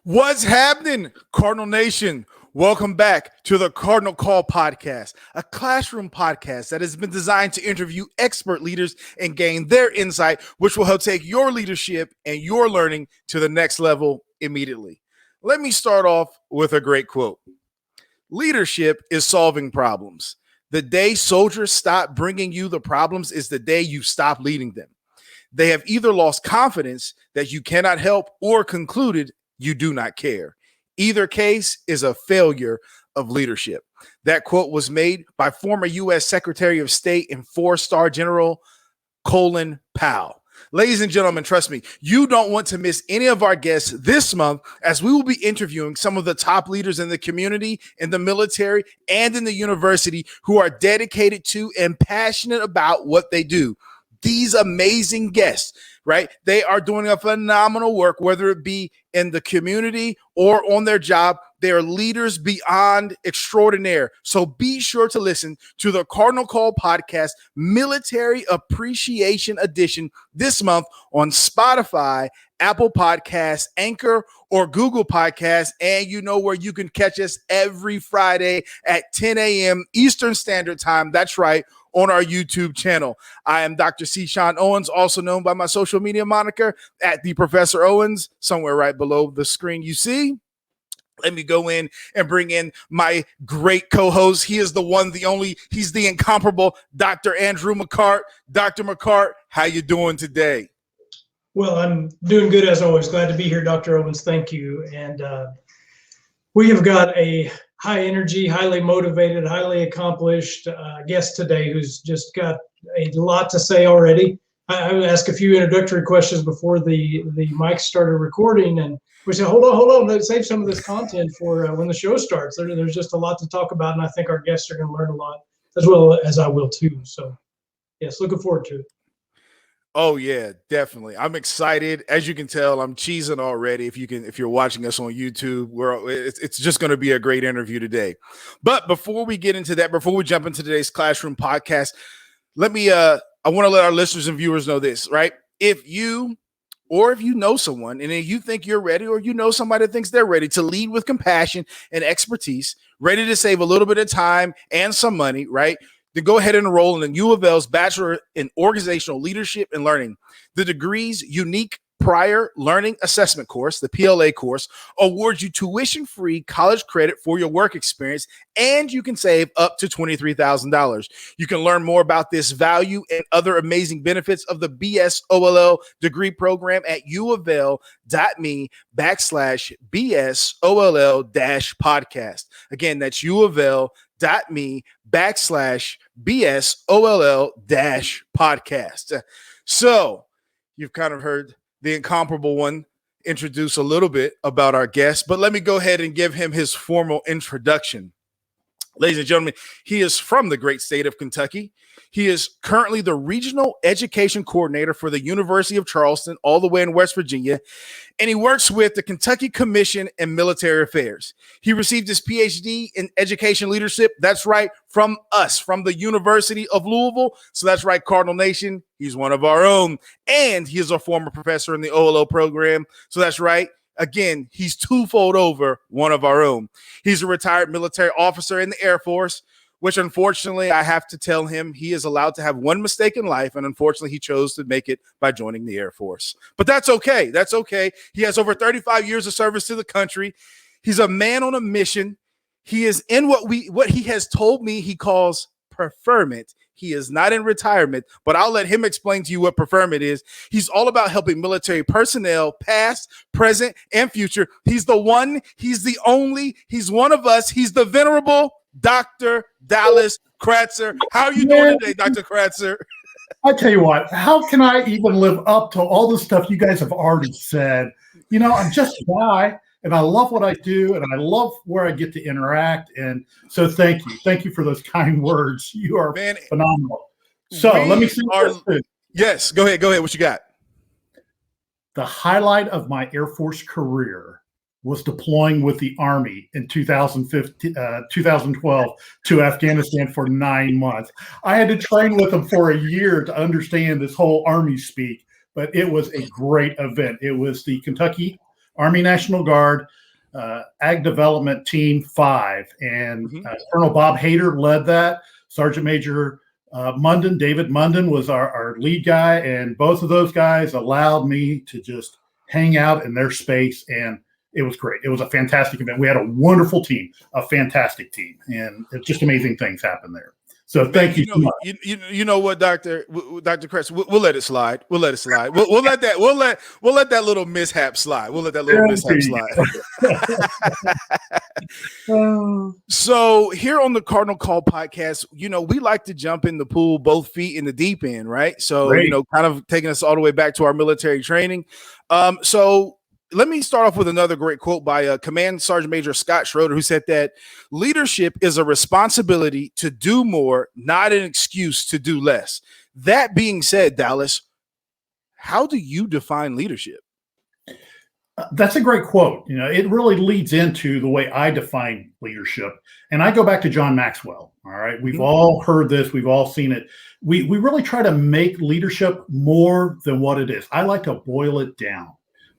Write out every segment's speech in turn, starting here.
What's happening, Cardinal Nation? Welcome back to the CardinOLL podcast, a classroom podcast that has been designed to interview expert leaders and gain their insight, which will help take your leadership and your learning to the next level immediately. Let me start off with a great quote. Leadership is solving problems. The day soldiers stop bringing you the problems is the day you stop leading them. They have either lost confidence that you cannot help or concluded you do not care. Either case is a failure of leadership. That quote was made by former U.S. Secretary of State and four-star General Colin Powell. Ladies and gentlemen, trust me, you don't want to miss any of our guests this month, as we will be interviewing some of the top leaders in the community, in the military, and in the university who are dedicated to and passionate about what they do. These amazing guests, right? They are doing a phenomenal work, whether it be in the community or on their job. They are leaders beyond extraordinaire. So be sure to listen to the CardinOLL podcast Military Appreciation Edition this month on Spotify, Apple Podcasts, Anchor, or Google Podcasts. And you know where you can catch us every Friday at 10 a.m. Eastern Standard Time. That's right, on our YouTube channel. I am Dr. C. Sean Owens, also known by my social media moniker at the Professor Owens, somewhere right below the screen you see. Let me go in and bring in my great co-host. He is the one, the only, he's the incomparable Dr. Andrew McCart. Dr. McCart, how you doing today? Well, I'm doing good as always. Glad to be here, Dr. Owens. Thank you. And we have got a high energy, highly motivated, highly accomplished guest today who's just got a lot to say already. I will ask a few introductory questions before the mic started recording, and we said, hold on, let's save some of this content for when the show starts. There's just a lot to talk about, and I think our guests are going to learn a lot, as well as I will too. So, yes, looking forward to it. Oh yeah, definitely. I'm excited. As you can tell, I'm cheesing already. If you're watching us on YouTube, it's just going to be a great interview today. But before we get into that, before we jump into today's classroom podcast, I want to let our listeners and viewers know this, right? If you know someone and you think you're ready, or you know somebody that thinks they're ready to lead with compassion and expertise, ready to save a little bit of time and some money, right? Then go ahead and enroll in U of L's Bachelor in Organizational Leadership and Learning. The degree's unique Prior Learning Assessment course, the PLA course, awards you tuition-free college credit for your work experience, and you can save up to $23,000. You can learn more about this value and other amazing benefits of the BSOLL degree program at uofl.me/BSOLL-podcast. Again, that's uofl.me/BSOLL-podcast. So you've kind of heard the incomparable one introduce a little bit about our guest, but let me go ahead and give him his formal introduction. Ladies and gentlemen, he is from the great state of Kentucky. He is currently the Regional Education Coordinator for the University of Charleston, all the way in West Virginia, and he works with the Kentucky Commission in Military Affairs. He received his PhD in Education Leadership. That's right, from us, from the University of Louisville. So that's right, Cardinal Nation, he's one of our own. And he is a former professor in the OLO program. So that's right. Again, he's twofold over one of our own. He's a retired military officer in the Air Force, which unfortunately I have to tell him he is allowed to have one mistake in life, and unfortunately he chose to make it by joining the Air Force. But that's okay. That's okay. He has over 35 years of service to the country. He's a man on a mission. He is in what he has told me he calls preferment. He is not in retirement, but I'll let him explain to you what preferment is. He's all about helping military personnel, past, present, and future. He's the one, he's the only, he's one of us. He's the venerable Dr. Dallas Kratzer. How are you doing today, Dr. Kratzer? I tell you what, how can I even live up to all the stuff you guys have already said? You know, I'm just a guy, and I love what I do, and I love where I get to interact. And so thank you. Thank you for those kind words. You are phenomenal. So let me see. Yes, go ahead. What you got? The highlight of my Air Force career was deploying with the Army in 2012 to Afghanistan for 9 months. I had to train with them for a year to understand this whole Army speak, but it was a great event. It was the Kentucky Army National Guard, Ag Development Team 5. And Colonel Bob Hader led that. Sergeant Major David Munden was our lead guy. And both of those guys allowed me to just hang out in their space. And it was great. It was a fantastic event. We had a wonderful team, a fantastic team. And it's just amazing things happened there. So thank you so much. You know what, Dr. Kratzer, we'll let it slide. We'll let it slide. We'll let that little mishap slide. We'll let that little mishap slide. So here on the Cardinal Call podcast, we like to jump in the pool, both feet in the deep end, right? So, Great. Kind of taking us all the way back to our military training. So let me start off with another great quote by Command Sergeant Major Scott Schroeder, who said that leadership is a responsibility to do more, not an excuse to do less. That being said, Dallas, how do you define leadership? That's a great quote. It really leads into the way I define leadership. And I go back to John Maxwell. All right. We've all heard this. We've all seen it. We really try to make leadership more than what it is. I like to boil it down.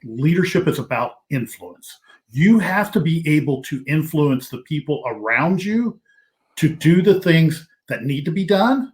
Leadership is about influence. You have to be able to influence the people around you to do the things that need to be done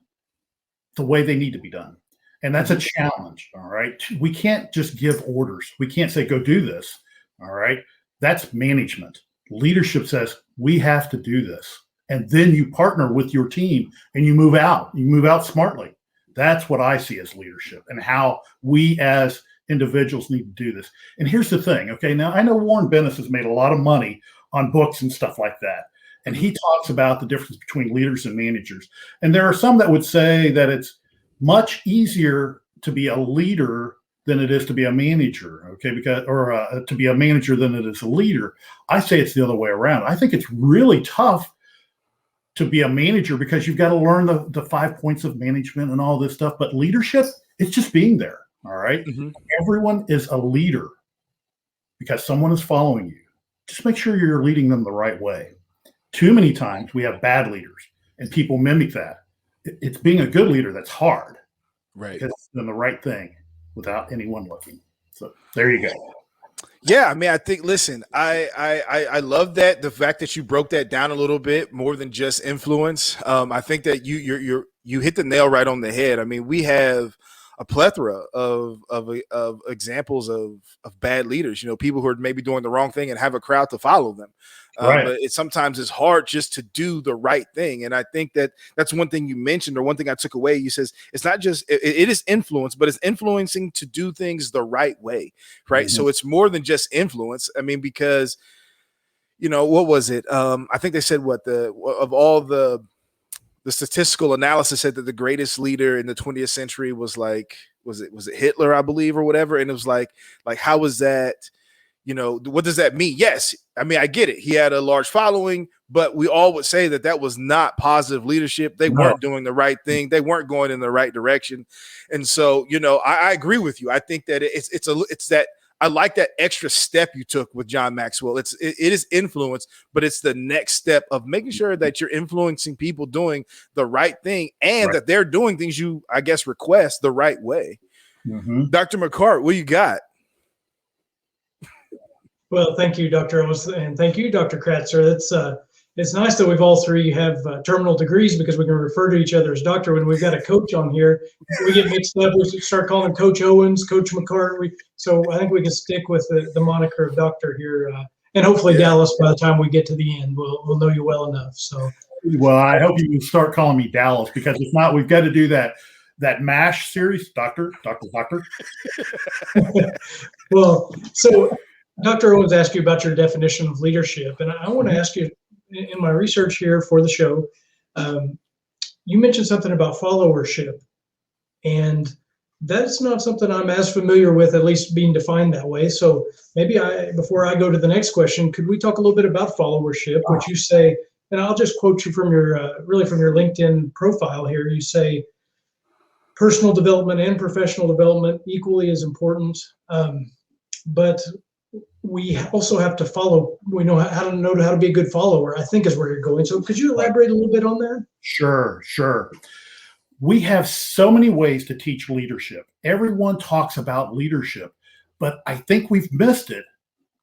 the way they need to be done. And that's a challenge. All right. We can't just give orders. We can't say, go do this. All right. That's management. Leadership says we have to do this. And then you partner with your team and you move out. You move out smartly. That's what I see as leadership and how we as individuals need to do this. And here's the thing. Okay. Now I know Warren Bennis has made a lot of money on books and stuff like that. And he talks about the difference between leaders and managers. And there are some that would say that it's much easier to be a leader than it is to be a manager. Okay. To be a manager than it is a leader. I say it's the other way around. I think it's really tough to be a manager because you've got to learn the 5 points of management and all this stuff. But leadership, it's just being there. All right. Everyone is a leader because someone is following you. Just make sure you're leading them the right way. Too many times we have bad leaders and people mimic that. It's being a good leader that's hard. Right. Because it's doing the right thing without anyone looking. So there you go. Yeah, I mean, I think. Listen, I love that, the fact that you broke that down a little bit more than just influence. I think that you hit the nail right on the head. I mean, we have a plethora of examples of bad leaders. People who are maybe doing the wrong thing and have a crowd to follow them. Right. But sometimes it's hard just to do the right thing. And I think that's one thing you mentioned, or one thing I took away. You says it's not just it is influence, but it's influencing to do things the right way, right? So it's more than just influence. I mean, because what was it? I think they said of all the statistical analysis said that the greatest leader in the 20th century was it Hitler, I believe, or whatever. And it was like how was that? What does that mean? Yes. I mean, I get it. He had a large following, but we all would say that was not positive leadership. They weren't doing the right thing. They weren't going in the right direction. And so, I agree with you. I think that it's that I like that extra step you took with John Maxwell. It is influence, but it's the next step of making sure that you're influencing people doing the right thing and that they're doing things you, I guess, request the right way. Dr. McCart, what you got? Well, thank you, Dr. Owens, and thank you, Dr. Kratzer. It's nice that we've all three have terminal degrees because we can refer to each other as doctor. When we've got a coach on here, we get mixed up. We start calling Coach Owens, Coach McCart. So I think we can stick with the moniker of doctor here. And hopefully, Dallas, by the time we get to the end, we'll know you well enough. So, well, I hope you will start calling me Dallas, because if not, we've got to do that MASH series, doctor. Well, so Dr. Owens asked you about your definition of leadership, and I want to ask you, in my research here for the show, you mentioned something about followership, and that's not something I'm as familiar with, at least being defined that way. So maybe before I go to the next question, could we talk a little bit about followership, which you say, and I'll just quote you from your LinkedIn profile here. You say, personal development and professional development equally as important, but we also have to follow. We know how to be a good follower, I think, is where you're going. So could you elaborate a little bit on that? Sure. We have so many ways to teach leadership. Everyone talks about leadership, but I think we've missed it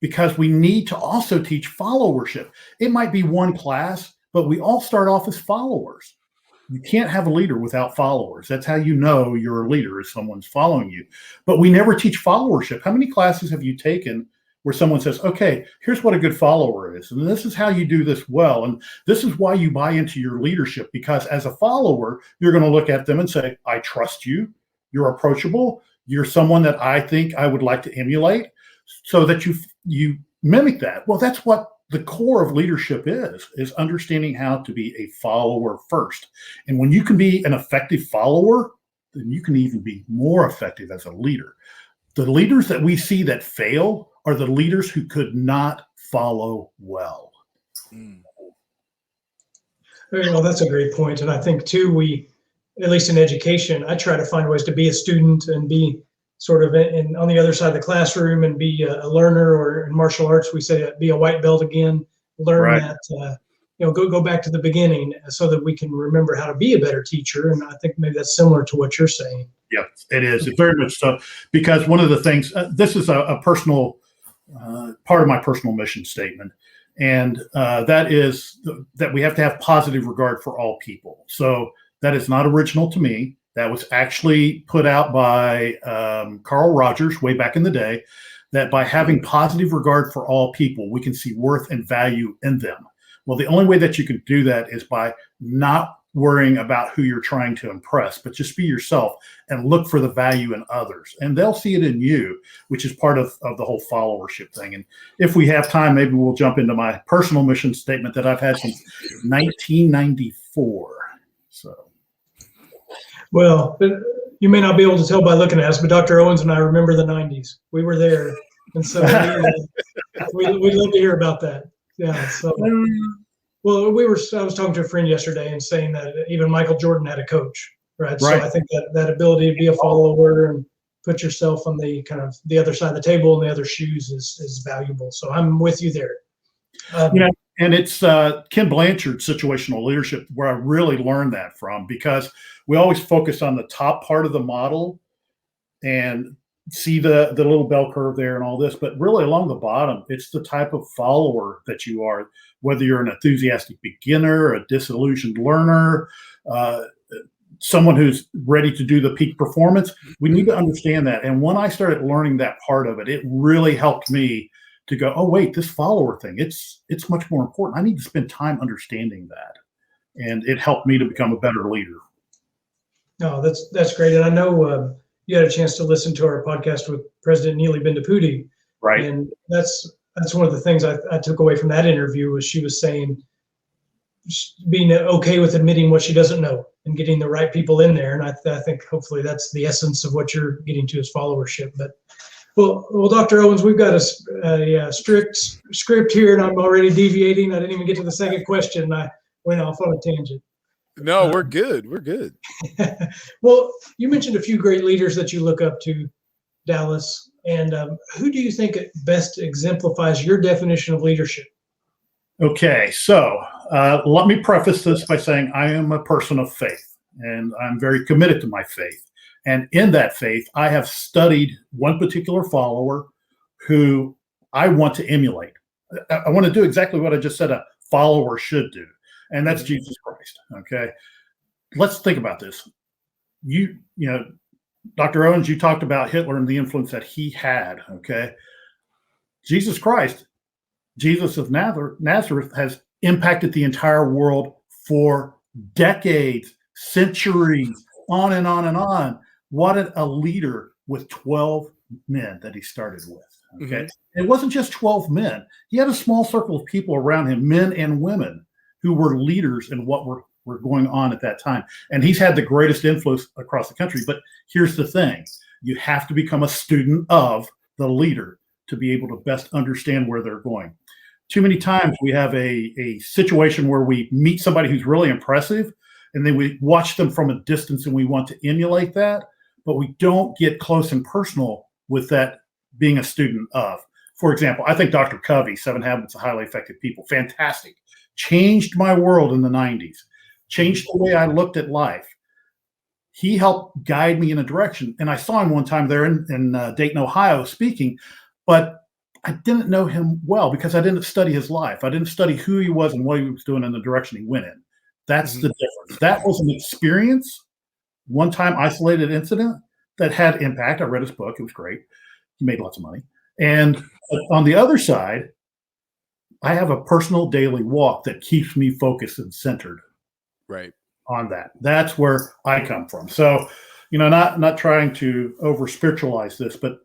because we need to also teach followership. It might be one class, but we all start off as followers. You can't have a leader without followers. That's how you know you're a leader, is someone's following you. But we never teach followership. How many classes have you taken where someone says, okay, here's what a good follower is, and this is how you do this well, and this is why you buy into your leadership? Because as a follower, you're going to look at them and say, I trust you, you're approachable, you're someone that I think I would like to emulate, so that you mimic that. Well, that's what the core of leadership is understanding how to be a follower first. And when you can be an effective follower, then you can even be more effective as a leader. The leaders that we see that fail are the leaders who could not follow well. Well, that's a great point. And I think too, we, at least in education, I try to find ways to be a student and be sort of on the other side of the classroom and be a learner, or in martial arts, we say be a white belt again, learn that, go back to the beginning so that we can remember how to be a better teacher. And I think maybe that's similar to what you're saying. Yeah, it is. It's very much so, because one of the things, this is a personal part of my personal mission statement. And that is that we have to have positive regard for all people. So that is not original to me. That was actually put out by Carl Rogers way back in the day, that by having positive regard for all people, we can see worth and value in them. Well, the only way that you can do that is by not worrying about who you're trying to impress, but just be yourself and look for the value in others. And they'll see it in you, which is part of the whole followership thing. And if we have time, maybe we'll jump into my personal mission statement that I've had since 1994. So. Well, you may not be able to tell by looking at us, but Dr. Owens and I remember the 90s. We were there. And so we'd love to hear about that. Yeah. So, well, I was talking to a friend yesterday and saying that even Michael Jordan had a coach, right? So I think that ability to be a follower and put yourself on the kind of the other side of the table and the other shoes is valuable. So I'm with you there. And it's Ken Blanchard's situational leadership where I really learned that from, because we always focus on the top part of the model and see the little bell curve there and all this, but really along the bottom, it's the type of follower that you are, whether you're an enthusiastic beginner, a disillusioned learner, someone who's ready to do the peak performance. We need to understand that. And when I started learning that part of it, it really helped me to go, oh, wait, this follower thing, it's much more important. I need to spend time understanding that. And it helped me to become a better leader. No, that's great. And I know you had a chance to listen to our podcast with President Neeli Bendapudi. Right. And that's one of the things I took away from that interview, was she was saying being okay with admitting what she doesn't know and getting the right people in there. And I think hopefully that's the essence of what you're getting to, is followership. But well, Dr. Owens, we've got a strict script here, and I'm already deviating. I didn't even get to the second question. I went off on a tangent. No, we're good. We're good. Well, you mentioned a few great leaders that you look up to, Dallas. And who do you think best exemplifies your definition of leadership? Okay, so let me preface this by saying I am a person of faith, and I'm very committed to my faith. And in that faith, I have studied one particular follower who I want to emulate. I want to do exactly what I just said a follower should do, and that's Jesus Christ. Okay, let's think about this. You know, Dr. Owens, you talked about Hitler and the influence that he had. Okay, Jesus Christ, Jesus of Nazareth, has impacted the entire world for decades, centuries, on and on and on. What a leader with 12 men that he started with. Okay. Mm-hmm. It wasn't just 12 men. He had a small circle of people around him, men and women, who were leaders in what were going on at that time. And he's had the greatest influence across the country. But here's the thing. You have to become a student of the leader to be able to best understand where they're going. Too many times we have a situation where we meet somebody who's really impressive, and then we watch them from a distance and we want to emulate that, but we don't get close and personal with that being a student of. For example, I think Dr. Covey, 7 Habits of Highly Effective People, fantastic. Changed my world in the 90s, changed the way I looked at life. He helped guide me in a direction. And I saw him one time there in Dayton, Ohio, speaking, but I didn't know him well because I didn't study his life. I didn't study who he was and what he was doing in the direction he went in. That's Mhm. the difference. That was an experience, one time isolated incident that had impact. I read his book. It was great. He made lots of money. And on the other side, I have a personal daily walk that keeps me focused and centered Right. on that. That's where I come from. So, not trying to over spiritualize this, but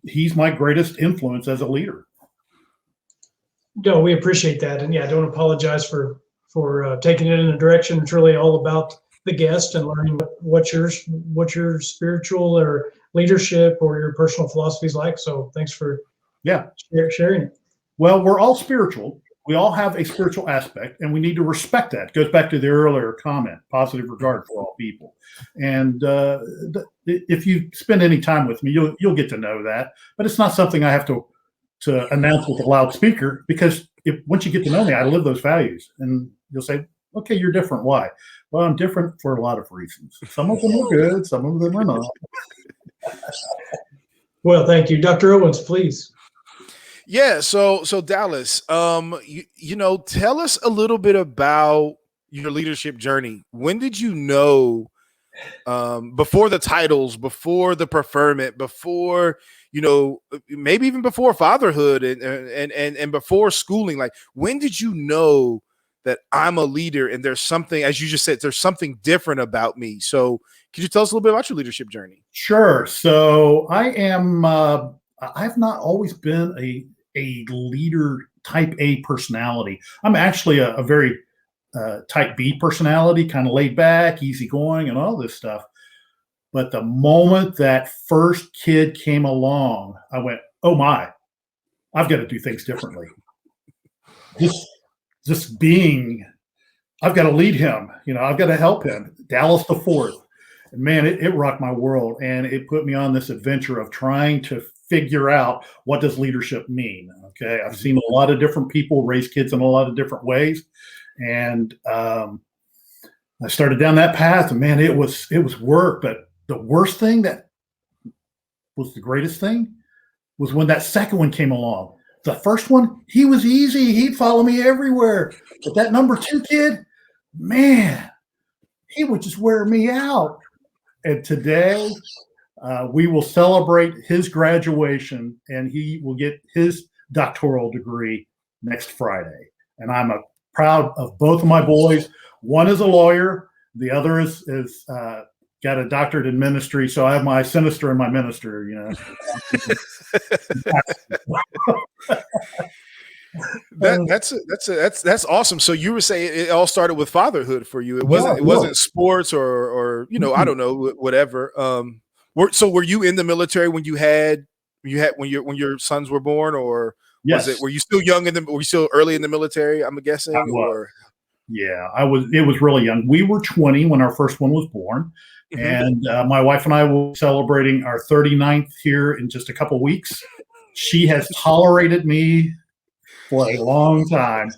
he's my greatest influence as a leader. No, we appreciate that, and yeah, don't apologize for taking it in a direction. It's really all about the guest and learning what your spiritual or leadership or your personal philosophy is like. So thanks for sharing it. Well, we're all spiritual. We all have a spiritual aspect, and we need to respect that. It goes back to the earlier comment: positive regard for all people. And if you spend any time with me, you'll get to know that. But it's not something I have to announce with a loudspeaker, because once you get to know me, I live those values. And you'll say, okay, you're different. Why? Well, I'm different for a lot of reasons. Some of them are good, some of them are not. Well, thank you. Dr. Owens, please. Yeah, so Dallas, tell us a little bit about your leadership journey. When did you know, before the titles, before the preferment, before maybe even before fatherhood and before schooling, like when did you know that I'm a leader and there's something, as you just said, there's something different about me? So could you tell us a little bit about your leadership journey? Sure. So I've not always been a leader type A personality. I'm actually a very type B personality, kind of laid back, easygoing, and all this stuff. But the moment that first kid came along, I went, oh my, I've got to do things differently. This being, I've got to lead him. I've got to help him. Dallas the fourth. And man, it rocked my world. And it put me on this adventure of trying to figure out, what does leadership mean? Okay. I've seen a lot of different people raise kids in a lot of different ways. And I started down that path, and man, it was work. But the worst thing that was the greatest thing was when that second one came along. The first one, he was easy. He'd follow me everywhere. But that number 2 kid, man, he would just wear me out. And today, we will celebrate his graduation, and he will get his doctoral degree next Friday. And I'm proud of both of my boys. One is a lawyer. The other is got a doctorate in ministry. So I have my sinister and my minister, That's awesome. So you were saying it all started with fatherhood for you. It wasn't sports or I don't know, whatever. Were you in the military when when your sons were born, or yes. were you still young were you still early in the military, I'm guessing? Yeah, I was. It was really young. We were 20 when our first one was born. Mm-hmm. And my wife and I will be celebrating our 39th here in just a couple of weeks. She has tolerated me for a long time,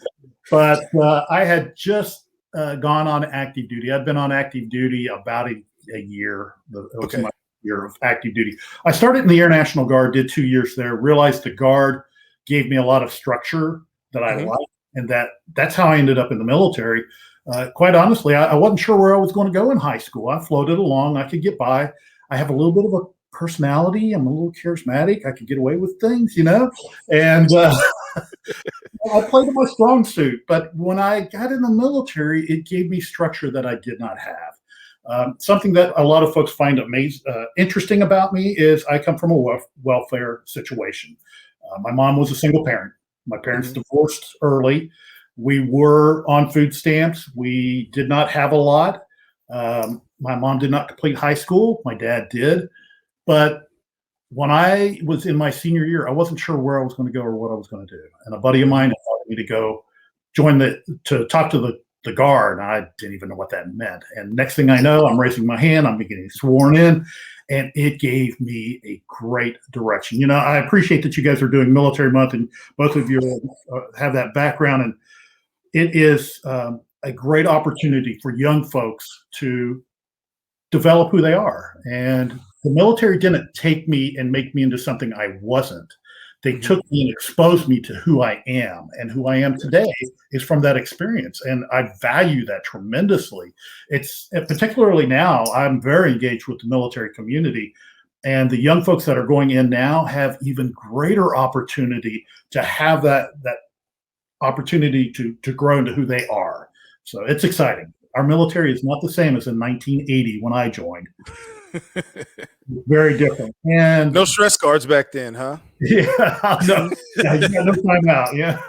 but I had just gone on active duty. I'd been on active duty about a year. It was my year of active duty. I started in the Air National Guard, did 2 years there, realized the Guard gave me a lot of structure that I liked, and that's how I ended up in the military. Quite honestly, I wasn't sure where I was going to go in high school. I floated along. I could get by. I have a little bit of a personality. I'm a little charismatic. I could get away with things, and I played in my strong suit. But when I got in the military, it gave me structure that I did not have. Something that a lot of folks find interesting about me is I come from a welfare situation. My mom was a single parent. My parents divorced early. We were on food stamps. We did not have a lot. My mom did not complete high school. My dad did. But when I was in my senior year, I wasn't sure where I was going to go or what I was going to do. And a buddy of mine invited me to go to talk to the Guard. I didn't even know what that meant. And next thing I know, I'm raising my hand. I'm getting sworn in. And it gave me a great direction. I appreciate that you guys are doing Military Month, and both of you have that background. And it is a great opportunity for young folks to develop who they are. And the military didn't take me and make me into something I wasn't. They took me and exposed me to who I am, and who I am today is from that experience. And I value that tremendously. It's particularly now, I'm very engaged with the military community, and the young folks that are going in now have even greater opportunity to have that opportunity to grow into who they are. So it's exciting. Our military is not the same as in 1980 when I joined. Very different. And no stress guards back then, huh? Yeah, no, yeah, you got no time out. Yeah.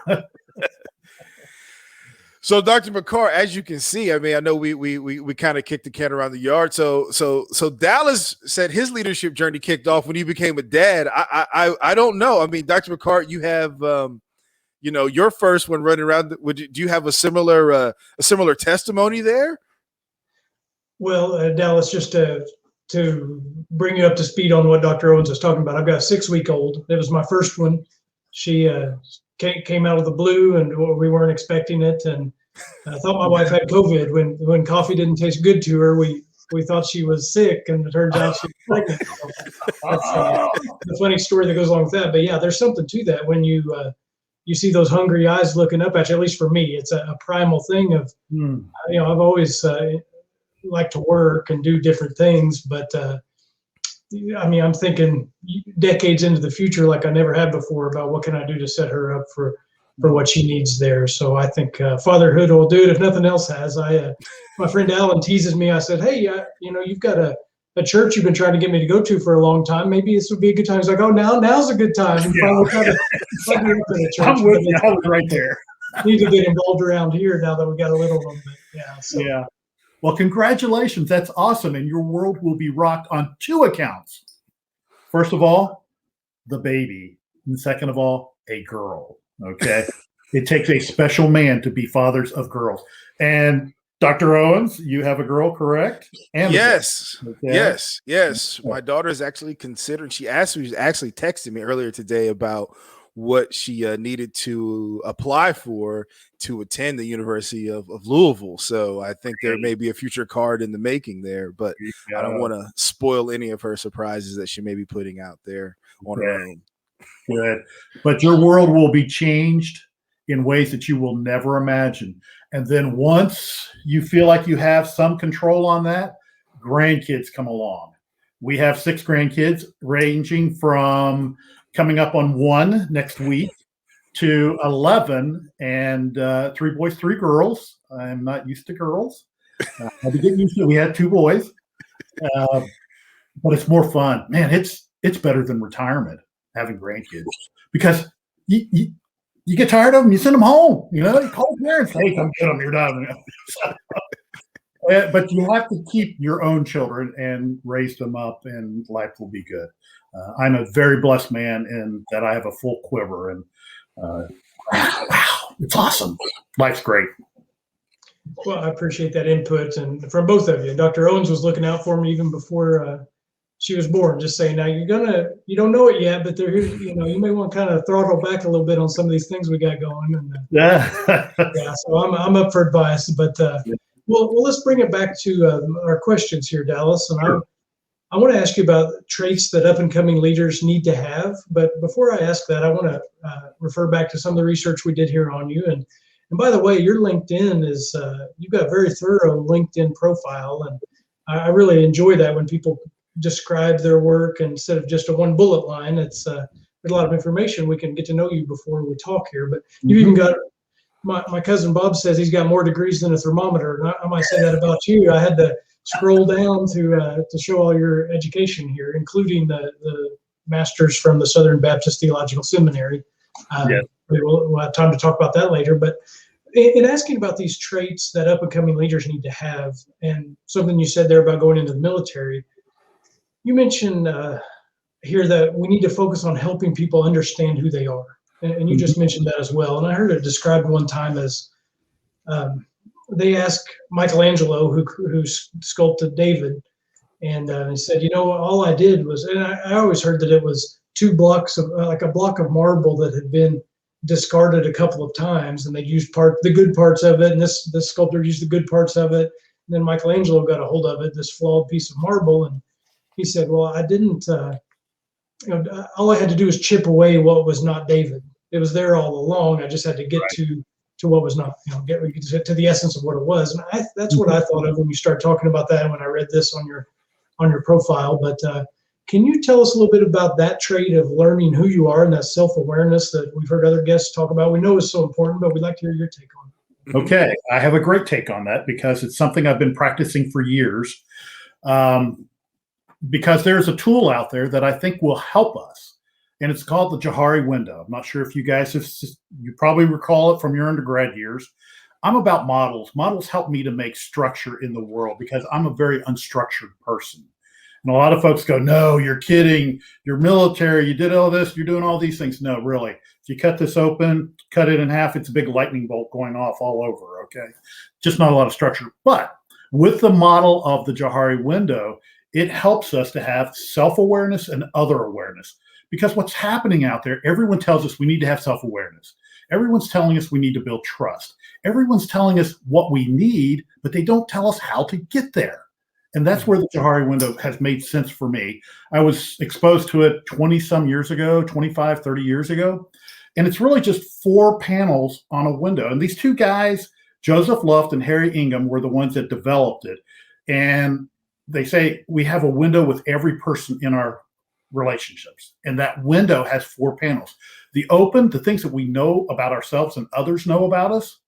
So, Dr. McCarr, as you can see, I mean, I know we kind of kicked the can around the yard. So Dallas said his leadership journey kicked off when he became a dad. I don't know. I mean, Dr. McCarr, you have your first one running around. Do you have a similar testimony there? Well, Dallas, just to bring you up to speed on what Dr. Owens was talking about, I've got a 6-week-old. It was my first one. She came out of the blue, and we weren't expecting it. And I thought my wife had COVID. When coffee didn't taste good to her, we thought she was sick, and it turns out she was pregnant. That's the funny story that goes along with that. But yeah, there's something to that when you see those hungry eyes looking up at you. At least for me, it's a primal thing of I've always like to work and do different things, but I mean, I'm thinking decades into the future like I never had before about what can I do to set her up for what she needs there. So I think fatherhood will do it if nothing else has. My friend Alan teases me. I said, hey, you've got a church you've been trying to get me to go to for a long time. Maybe this would be a good time. He's like, oh, now's a good time. I'm with you. I was right there. Need to get involved around here now that we got a little one. But yeah. So. Yeah. Well, congratulations. That's awesome. And your world will be rocked on 2 accounts. First of all, the baby. And second of all, a girl. Okay. It takes a special man to be fathers of girls. And Dr. Owens, you have a girl, correct? And yes. Okay. Yes. My daughter is actually considering, she actually texted me earlier today about what she needed to apply for to attend the University of Louisville. So I think there may be a future card in the making there, but I don't want to spoil any of her surprises that she may be putting out there on her own. Good. But your world will be changed in ways that you will never imagine. And then once you feel like you have some control on that, grandkids come along. We have 6 grandkids ranging from coming up on 1 next week to 11, and 3 boys, 3 girls. I'm not used to girls. I'll be getting used to it. We had 2 boys, but it's more fun. Man, it's better than retirement, having grandkids, because you get tired of them, you send them home. You call parents, hey, come get them, you're done. But you have to keep your own children and raise them up, and life will be good. I'm a very blessed man in that I have a full quiver, and wow, it's awesome. Life's great. Well, I appreciate that input, and from both of you. Dr. Owens was looking out for me even before she was born, just saying, now you don't know it yet, but you may want to kind of throttle back a little bit on some of these things we got going. And so I'm up for advice, but well, let's bring it back to our questions here, Dallas. And I want to ask you about traits that up-and-coming leaders need to have. But before I ask that, I want to refer back to some of the research we did here on you. And by the way, your LinkedIn is you've got a very thorough LinkedIn profile, and I really enjoy that when people describe their work instead of just a 1 bullet line. It's there's a lot of information. We can get to know you before we talk here. But you've even got my cousin Bob says he's got more degrees than a thermometer. And I might say that about you. I had to scroll down to show all your education here, including the master's from the Southern Baptist Theological Seminary. We'll have time to talk about that later. But in asking about these traits that up-and-coming leaders need to have, and something you said there about going into the military, you mentioned here that we need to focus on helping people understand who they are. And you just mentioned that as well. And I heard it described one time as they asked Michelangelo, who sculpted David, and he said, all I did was, and I always heard that it was 2 blocks of, like a block of marble that had been discarded a couple of times, and they used the good parts of it, and this sculptor used the good parts of it, and then Michelangelo got a hold of it, this flawed piece of marble, and he said, well, I didn't all I had to do was chip away what was not David. It was there all along. I just had to get to what was not, get to the essence of what it was. And that's what I thought of when you start talking about that, and when I read this on your profile. But can you tell us a little bit about that trait of learning who you are and that self-awareness that we've heard other guests talk about? We know is so important, but we'd like to hear your take on it. Okay, I have a great take on that because it's something I've been practicing for years. Because there's a tool out there that I think will help us, and it's called the Jahari Window. I'm not sure if you guys you probably recall it from your undergrad years. I'm about models. Models help me to make structure in the world because I'm a very unstructured person. And a lot of folks go, no, you're kidding. You're military. You did all this. You're doing all these things. No, really. If you cut this open, cut it in half, it's a big lightning bolt going off all over, okay? Just not a lot of structure. But with the model of the Jahari Window, it helps us to have self-awareness and other awareness. Because what's happening out there, everyone tells us we need to have self-awareness. Everyone's telling us we need to build trust. Everyone's telling us what we need, but they don't tell us how to get there. And that's where the Jahari Window has made sense for me. I was exposed to it 20-some years ago, 25, 30 years ago. And it's really just 4 panels on a window. And these 2 guys, Joseph Luft and Harry Ingham, were the ones that developed it. And they say we have a window with every person in our relationships. And that window has 4 panels. The open, the things that we know about ourselves and others know about us.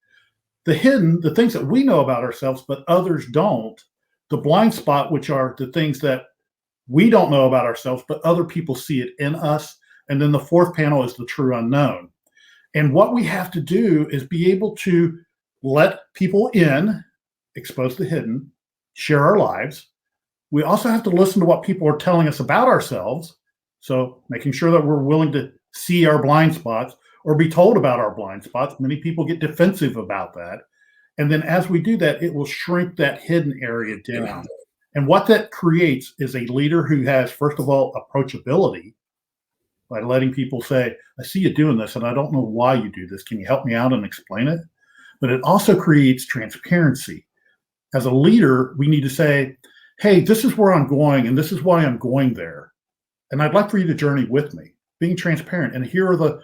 The hidden, the things that we know about ourselves, but others don't. The blind spot, which are the things that we don't know about ourselves, but other people see it in us. And then the 4th panel is the true unknown. And what we have to do is be able to let people in, expose the hidden, share our lives. We also have to listen to what people are telling us about ourselves. So making sure that we're willing to see our blind spots or be told about our blind spots. Many people get defensive about that. And then as we do that, it will shrink that hidden area down. And what that creates is a leader who has, first of all, approachability by letting people say, I see you doing this, and I don't know why you do this. Can you help me out and explain it? But it also creates transparency. As a leader, we need to say, hey, this is where I'm going, and this is why I'm going there. And I'd like for you to journey with me, being transparent. And here are the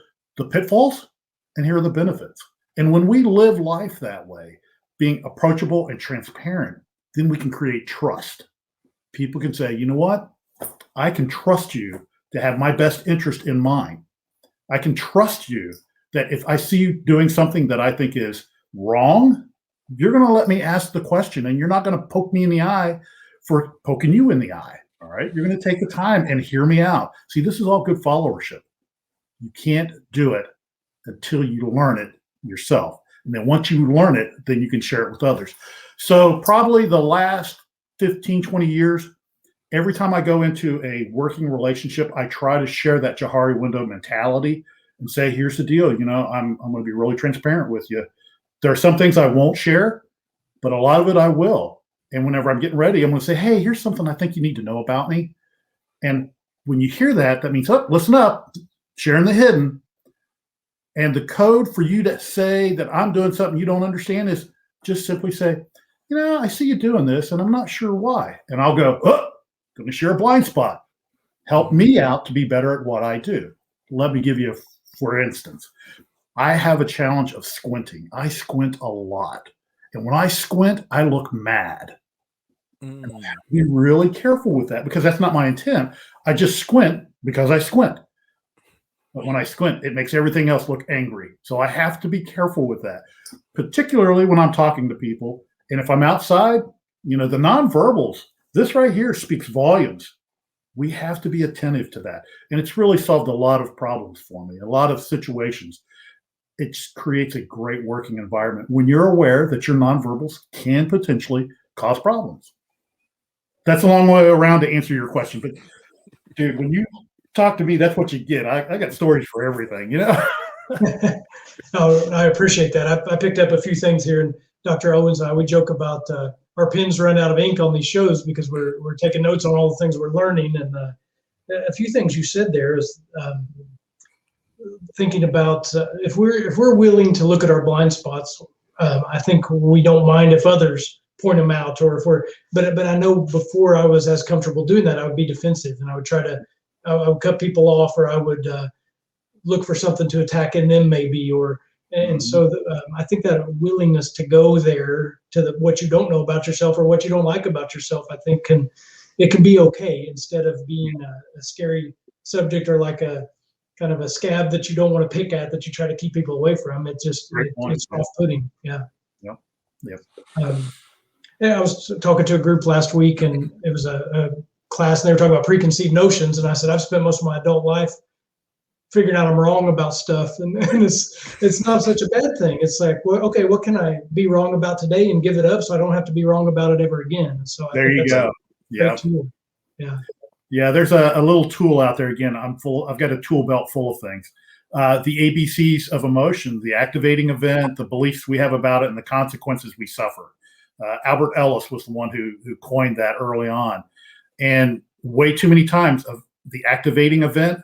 pitfalls, and here are the benefits. And when we live life that way, being approachable and transparent, then we can create trust. People can say, you know what? I can trust you to have my best interest in mind. I can trust you that if I see you doing something that I think is wrong, you're going to let me ask the question, and you're not going to poke me in the eye for poking you in the eye. All right. You're going to take the time and hear me out. See, this is all good followership. You can't do it until you learn it yourself. And then once you learn it, then you can share it with others. So probably the last 15, 20 years, every time I go into a working relationship, I try to share that Jahari Window mentality and say, here's the deal. I'm going to be really transparent with you. There are some things I won't share, but a lot of it I will. And whenever I'm getting ready, I'm going to say, hey, here's something I think you need to know about me. And when you hear that, that means, oh, listen up, sharing the hidden. And the code for you to say that I'm doing something you don't understand is just simply say, I see you doing this, and I'm not sure why. And I'll go, going to share a blind spot. Help me out to be better at what I do. Let me give you, for instance, I have a challenge of squinting. I squint a lot. And when I squint, I look mad. And I have to be really careful with that because that's not my intent. I just squint because I squint. But when I squint, it makes everything else look angry. So I have to be careful with that, particularly when I'm talking to people. And if I'm outside, the nonverbals, this right here speaks volumes. We have to be attentive to that. And it's really solved a lot of problems for me, a lot of situations. It creates a great working environment when you're aware that your nonverbals can potentially cause problems. That's a long way around to answer your question. But, dude, when you talk to me, that's what you get. I got stories for everything, Oh, I appreciate that. I picked up a few things here, and Dr. Owens and I, we joke about our pens run out of ink on these shows because we're taking notes on all the things we're learning. And a few things you said there is thinking about if we're willing to look at our blind spots, I think we don't mind if others point them out, or if but I know before I was as comfortable doing that, I would be defensive and I would try to I would cut people off, or I would look for something to attack in them maybe, and so I think that willingness to go there to what you don't know about yourself or what you don't like about yourself, I think can be okay, instead of being a scary subject, or like a kind of a scab that you don't want to pick at, that you try to keep people away from. It's off-putting. Yeah. Yep. Yep. Yeah, I was talking to a group last week, and it was a class, and they were talking about preconceived notions. And I said, I've spent most of my adult life figuring out I'm wrong about stuff, and it's not such a bad thing. It's like, well, okay, what can I be wrong about today and give it up, so I don't have to be wrong about it ever again. And so there you go. Yeah. Tool. Yeah. Yeah. There's a little tool out there. Again, I've got a tool belt full of things. The ABCs of emotion, the activating event, the beliefs we have about it, and the consequences we suffer. Albert Ellis was the one who coined that early on. And way too many times of the activating event,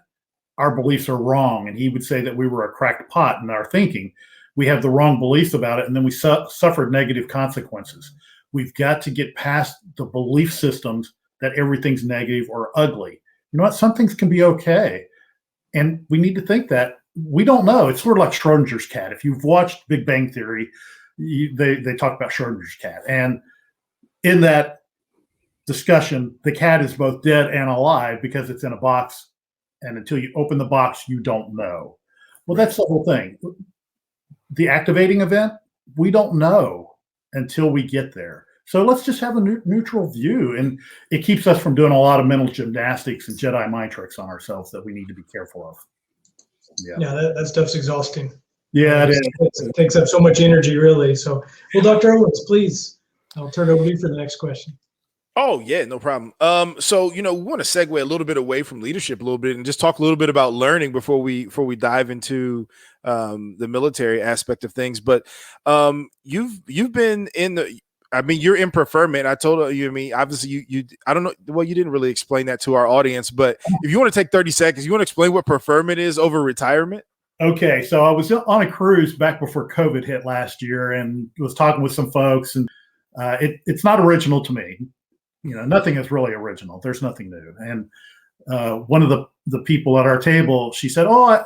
our beliefs are wrong. And he would say that we were a cracked pot in our thinking. We have the wrong beliefs about it, and then we suffered negative consequences. We've got to get past the belief systems that everything's negative or ugly. You know what? Some things can be okay. And we need to think that. We don't know. It's sort of like Schrodinger's cat. If you've watched Big Bang Theory, they talk about Schrodinger's cat. And in that discussion, the cat is both dead and alive because it's in a box. And until you open the box, you don't know. Well, that's the whole thing. The activating event, we don't know until we get there. So let's just have a neutral view. And it keeps us from doing a lot of mental gymnastics and Jedi mind tricks on ourselves that we need to be careful of. Yeah, that stuff's exhausting. Yeah, it takes up so much energy, really. So, well, Dr. Owens, please, I'll turn it over to you for the next question. Oh, yeah, no problem. So, we want to segue a little bit away from leadership a little bit and just talk a little bit about learning before we dive into the military aspect of things. But you've been you're in preferment. I told you, obviously I don't know. Well, you didn't really explain that to our audience, but if you want to take 30 seconds, you want to explain what preferment is over retirement? Okay. So I was on a cruise back before COVID hit last year and was talking with some folks, and it's not original to me. Nothing is really original. There's nothing new. And one of the people at our table, she said, I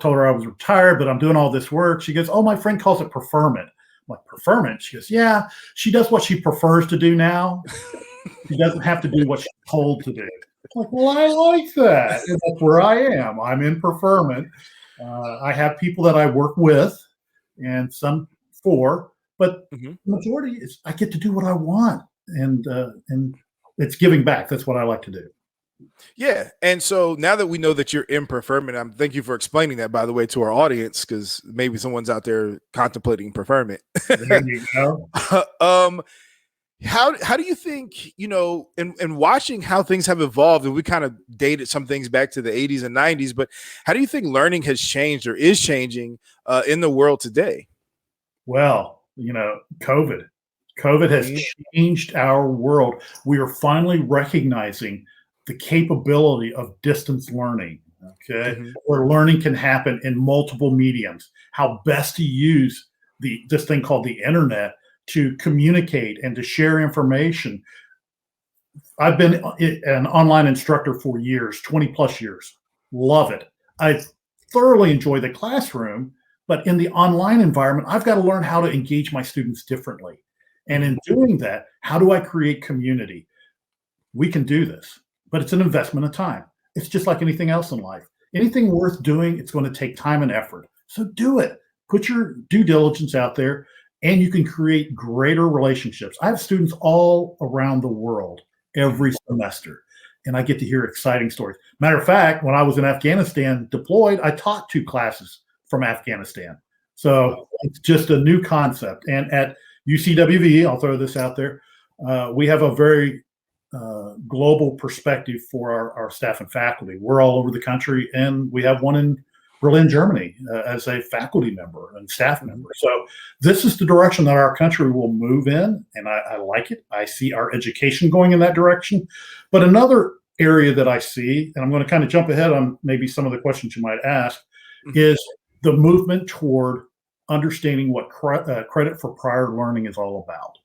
told her I was retired, but I'm doing all this work. She goes, my friend calls it preferment. I'm like, preferment? She goes, yeah, she does what she prefers to do now. She doesn't have to do what she's told to do. I'm like, well, I like that. And that's where I am. I'm in preferment. I have people that I work with and some for, but the majority is I get to do what I want. And it's giving back. That's what I like to do. Yeah. And so now that we know that you're in preferment, thank you for explaining that, by the way, to our audience, because maybe someone's out there contemplating preferment. There you go. How do you think, in watching how things have evolved, and we kind of dated some things back to the 80s and 90s, but how do you think learning has changed or is changing in the world today? Well, COVID has changed our world. We are finally recognizing the capability of distance learning, okay, where learning can happen in multiple mediums, how best to use this thing called the internet to communicate and to share information. I've been an online instructor for years, 20 plus years. Love it. I thoroughly enjoy the classroom, but in the online environment, I've got to learn how to engage my students differently. And in doing that, how do I create community? We can do this, but it's an investment of time. It's just like anything else in life. Anything worth doing, it's going to take time and effort. So do it. Put your due diligence out there, and you can create greater relationships. I have students all around the world every semester, and I get to hear exciting stories. Matter of fact, when I was in Afghanistan deployed, I taught 2 classes from Afghanistan. So it's just a new concept. And at UCWV, I'll throw this out there, we have a very global perspective for our staff and faculty. We're all over the country, and we have one in Berlin, Germany, as a faculty member and staff member. So this is the direction that our country will move in, and I like it. I see our education going in that direction. But another area that I see, and I'm going to kind of jump ahead on maybe some of the questions you might ask, is the movement toward understanding what credit for prior learning is all about.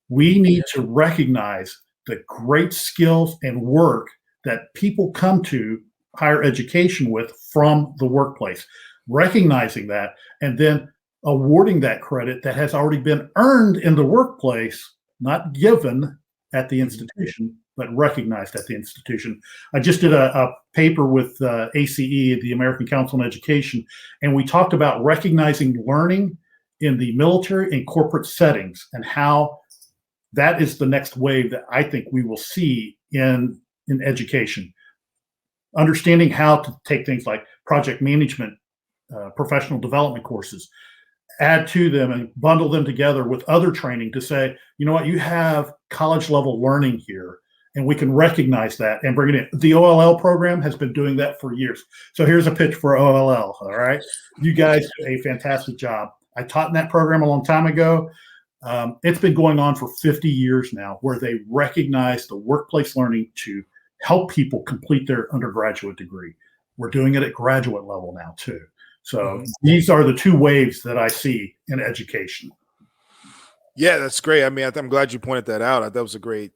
We need to recognize the great skills and work that people come to higher education with from the workplace, recognizing that, and then awarding that credit that has already been earned in the workplace, not given at the institution, but recognized at the institution. I just did a paper with ACE, the American Council on Education, and we talked about recognizing learning in the military and corporate settings and how that is the next wave that I think we will see in education. Understanding how to take things like project management, professional development courses, add to them and bundle them together with other training to say, you know what, you have college level learning here, and we can recognize that and bring it in. The OLL program has been doing that for years. So here's a pitch for OLL, all right? You guys do a fantastic job. I taught in that program a long time ago. It's been going on for 50 years now, where they recognize the workplace learning to help people complete their undergraduate degree. We're doing it at graduate level now too. So these are the two waves that I see in education. Yeah, that's great. I mean, I'm glad you pointed that out. That was a great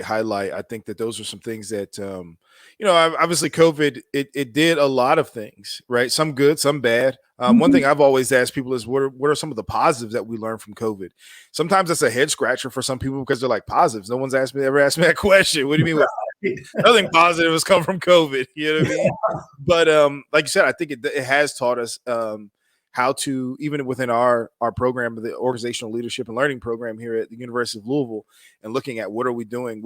highlight. I think that those are some things that, obviously COVID, it did a lot of things, right? Some good, some bad. One thing I've always asked people is what are some of the positives that we learned from COVID? Sometimes that's a head scratcher for some people because they're like, positives. No one's ever asked me that question. What do you mean? Nothing positive has come from COVID. You know what I mean? But like you said, I think it has taught us how to, even within our program, the organizational leadership and learning program here at the University of Louisville, and looking at what are we doing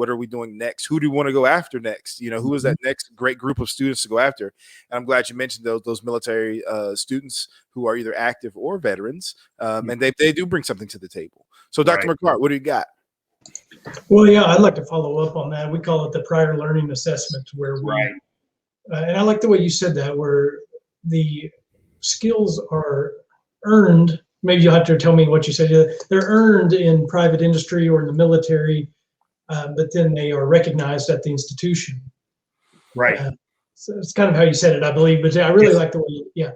next? Who do we want to go after next? Who is that next great group of students to go after? And I'm glad you mentioned those military students who are either active or veterans, and they do bring something to the table. So Dr. McCart, what do you got? Well, yeah, I'd like to follow up on that. We call it the prior learning assessment, where we, and I like the way you said that, where the skills are earned. Maybe you'll have to tell me what you said. They're earned in private industry or in the military, but then they are recognized at the institution. Right. So it's kind of how you said it, I believe, but I really like the way, yeah.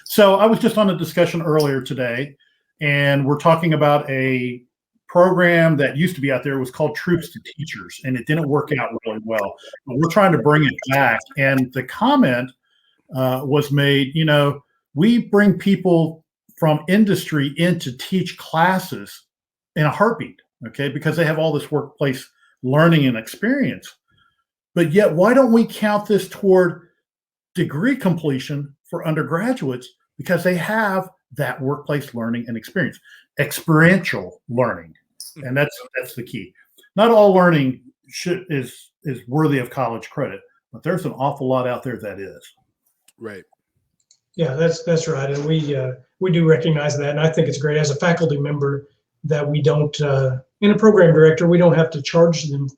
So I was just on a discussion earlier today, and we're talking about a program that used to be out there. It was called Troops to Teachers, and it didn't work out really well. But we're trying to bring it back. And the comment was made, we bring people from industry in to teach classes in a heartbeat, okay, because they have all this workplace learning and experience. But yet, why don't we count this toward degree completion for undergraduates? Because they have that workplace learning and experience, experiential learning. And that's the key. Not all learning is worthy of college credit, but there's an awful lot out there that is. Right. Yeah, that's right, and we do recognize that, and I think it's great as a faculty member that we don't, and a program director, we don't have to charge them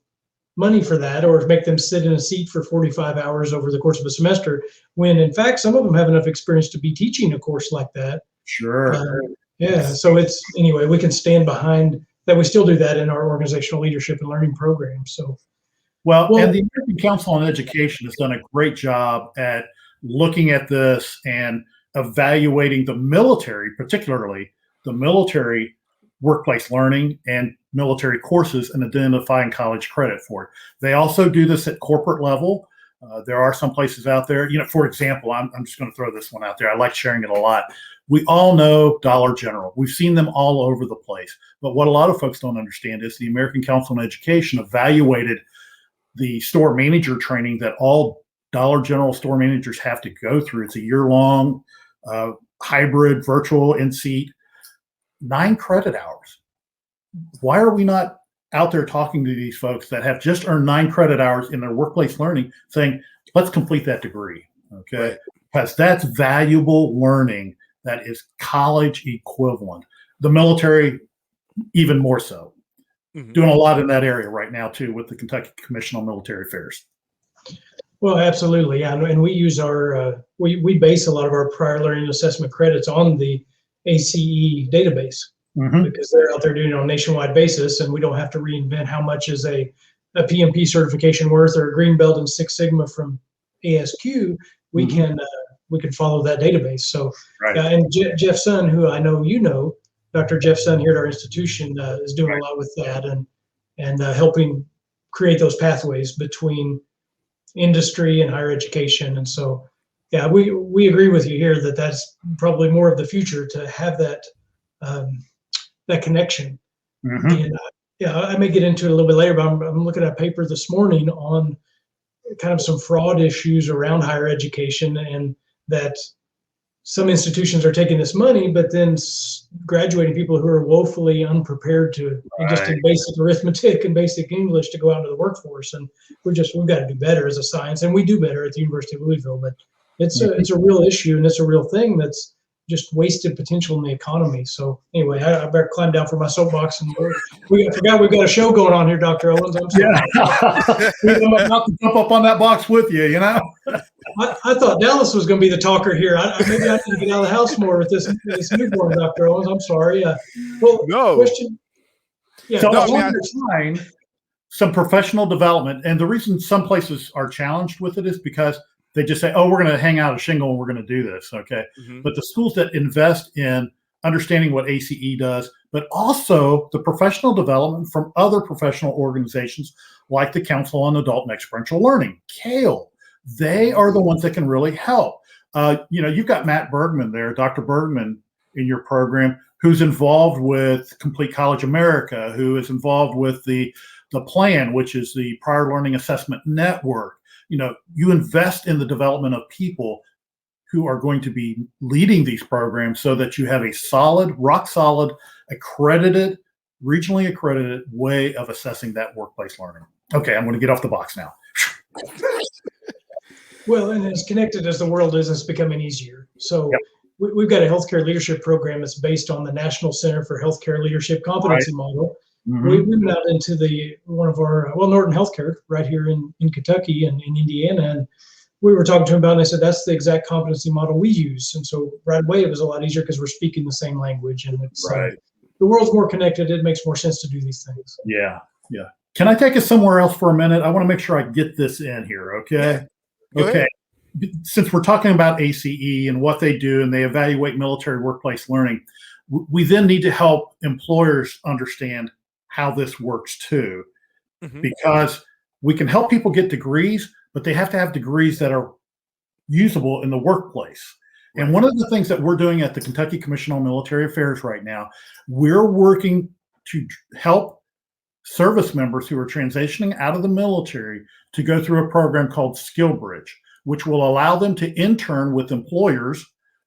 money for that or make them sit in a seat for 45 hours over the course of a semester, when in fact some of them have enough experience to be teaching a course like that. Sure. So anyway, we can stand behind that. We still do that in our organizational leadership and learning program. So, well, and the American Council on Education has done a great job at looking at this and evaluating the military, particularly the military workplace learning and military courses, and identifying college credit for it. They also do this at corporate level. There are some places out there, for example, I'm just going to throw this one out there. I like sharing it a lot. We all know Dollar General. We've seen them all over the place. But what a lot of folks don't understand is the American Council on Education evaluated the store manager training that all Dollar General store managers have to go through. It's a year-long hybrid virtual in-seat, 9 credit hours. Why are we not out there talking to these folks that have just earned 9 credit hours in their workplace learning, saying, let's complete that degree, okay? Right. Because that's valuable learning that is college equivalent. The military, even more so. Doing a lot in that area right now, too, with the Kentucky Commission on Military Affairs. Well, absolutely, yeah, and we use our we base a lot of our prior learning assessment credits on the ACE database, because they're out there doing it on a nationwide basis, and we don't have to reinvent how much is a PMP certification worth or a green belt in Six Sigma from ASQ. We can follow that database. So, and Jeff Sun, who I know Dr. Jeff Sun here at our institution, is doing a lot with that and helping create those pathways between industry and higher education. And so, yeah, we agree with you here that that's probably more of the future, to have that connection. Mhm. And yeah, I may get into it a little bit later, but I'm looking at a paper this morning on kind of some fraud issues around higher education, and that some institutions are taking this money, but then graduating people who are woefully unprepared to, and just in Right. basic arithmetic and basic English, to go out into the workforce. And we've got to do better as a science, and we do better at the University of Louisville. But Mhm. it's a real issue, and it's a real thing that's just wasted potential in the economy. So anyway, I better climb down from my soapbox, and I forgot we've got a show going on here, Dr. Owens. I'm sorry. Yeah. I'm about to jump up on that box with you, you know? I thought Dallas was going to be the talker here. Maybe I need to get out of the house more with this newborn, Dr. Owens. I'm sorry. Well, No. question. Yeah, So No, I along mean, the line, some professional development, and the reason some places are challenged with it is because they just say, "Oh, we're going to hang out a shingle and we're going to do this." Okay, Mhm. but the schools that invest in understanding what ACE does, but also the professional development from other professional organizations like the Council on Adult and Experiential Learning, CALE, they are the ones that can really help. You've got Matt Bergman there, Dr. Bergman, in your program, who's involved with Complete College America, who is involved with the plan, which is the Prior Learning Assessment Network. You invest in the development of people who are going to be leading these programs so that you have a solid, rock solid, accredited, regionally accredited way of assessing that workplace learning. Okay, I'm going to get off the box now. Well, and as connected as the world is, it's becoming easier. So Yep. we've got a healthcare leadership program that's based on the National Center for Healthcare Leadership Competency Model. We Mhm. went out into one of our, Norton Healthcare right here in Kentucky and in Indiana, and we were talking to them about it, and they said that's the exact competency model we use. And so right away it was a lot easier because we're speaking the same language, and it's Right. the world's more connected. It makes more sense to do these things. Yeah. Yeah. Can I take us somewhere else for a minute? I want to make sure I get this in here. Okay. Go Okay. ahead. Since we're talking about ACE and what they do and they evaluate military workplace learning, we then need to help employers understand how this works too, Mhm. because we can help people get degrees, but they have to have degrees that are usable in the workplace. And Right. one of the things that we're doing at the Kentucky Commission on Military Affairs right now, we're working to help service members who are transitioning out of the military to go through a program called Skill Bridge, which will allow them to intern with employers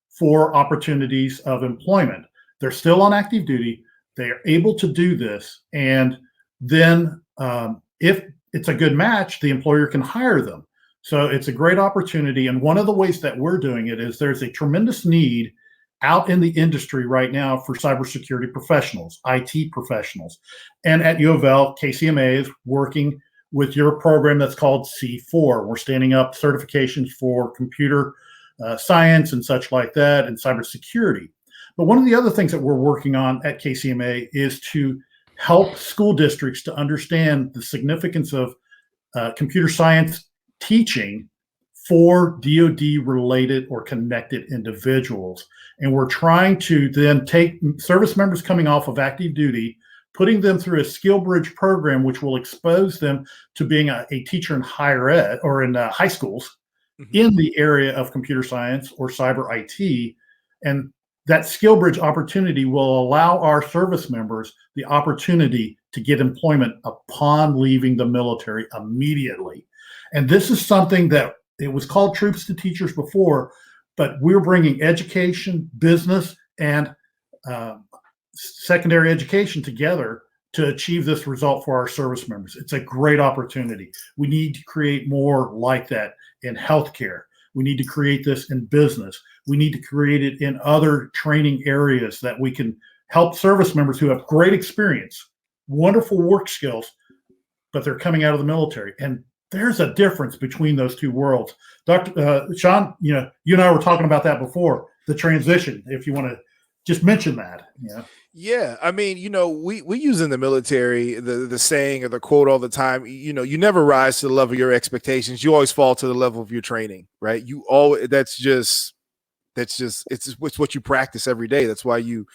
for opportunities of employment. They're still on active duty. They are able to do this. And then if it's a good match, the employer can hire them. So it's a great opportunity. And one of the ways that we're doing it is there's a tremendous need out in the industry right now for cybersecurity professionals, IT professionals. And at U of L, KCMA is working with your program that's called C4. We're standing up certifications for computer science and such like that, and cybersecurity. But one of the other things that we're working on at KCMA is to help school districts to understand the significance of computer science teaching for DoD related or connected individuals. And we're trying to then take service members coming off of active duty, putting them through a skill bridge program, which will expose them to being a teacher in higher ed or in high schools Mhm. in the area of computer science or cyber IT. And that skill bridge opportunity will allow our service members the opportunity to get employment upon leaving the military immediately. And this is something that it was called Troops to Teachers before, but we're bringing education, business, and secondary education together to achieve this result for our service members. It's a great opportunity. We need to create more like that in healthcare. We need to create this in business. We need to create it in other training areas that we can help service members who have great experience, wonderful work skills, but they're coming out of the military. And there's a difference between those two worlds. Dr. Sean, you and I were talking about that before, the transition, if you want to just mention that. Yeah, I mean, we use in the military the saying or the quote all the time. You never rise to the level of your expectations. You always fall to the level of your training, right? That's it's what you practice every day. That's why you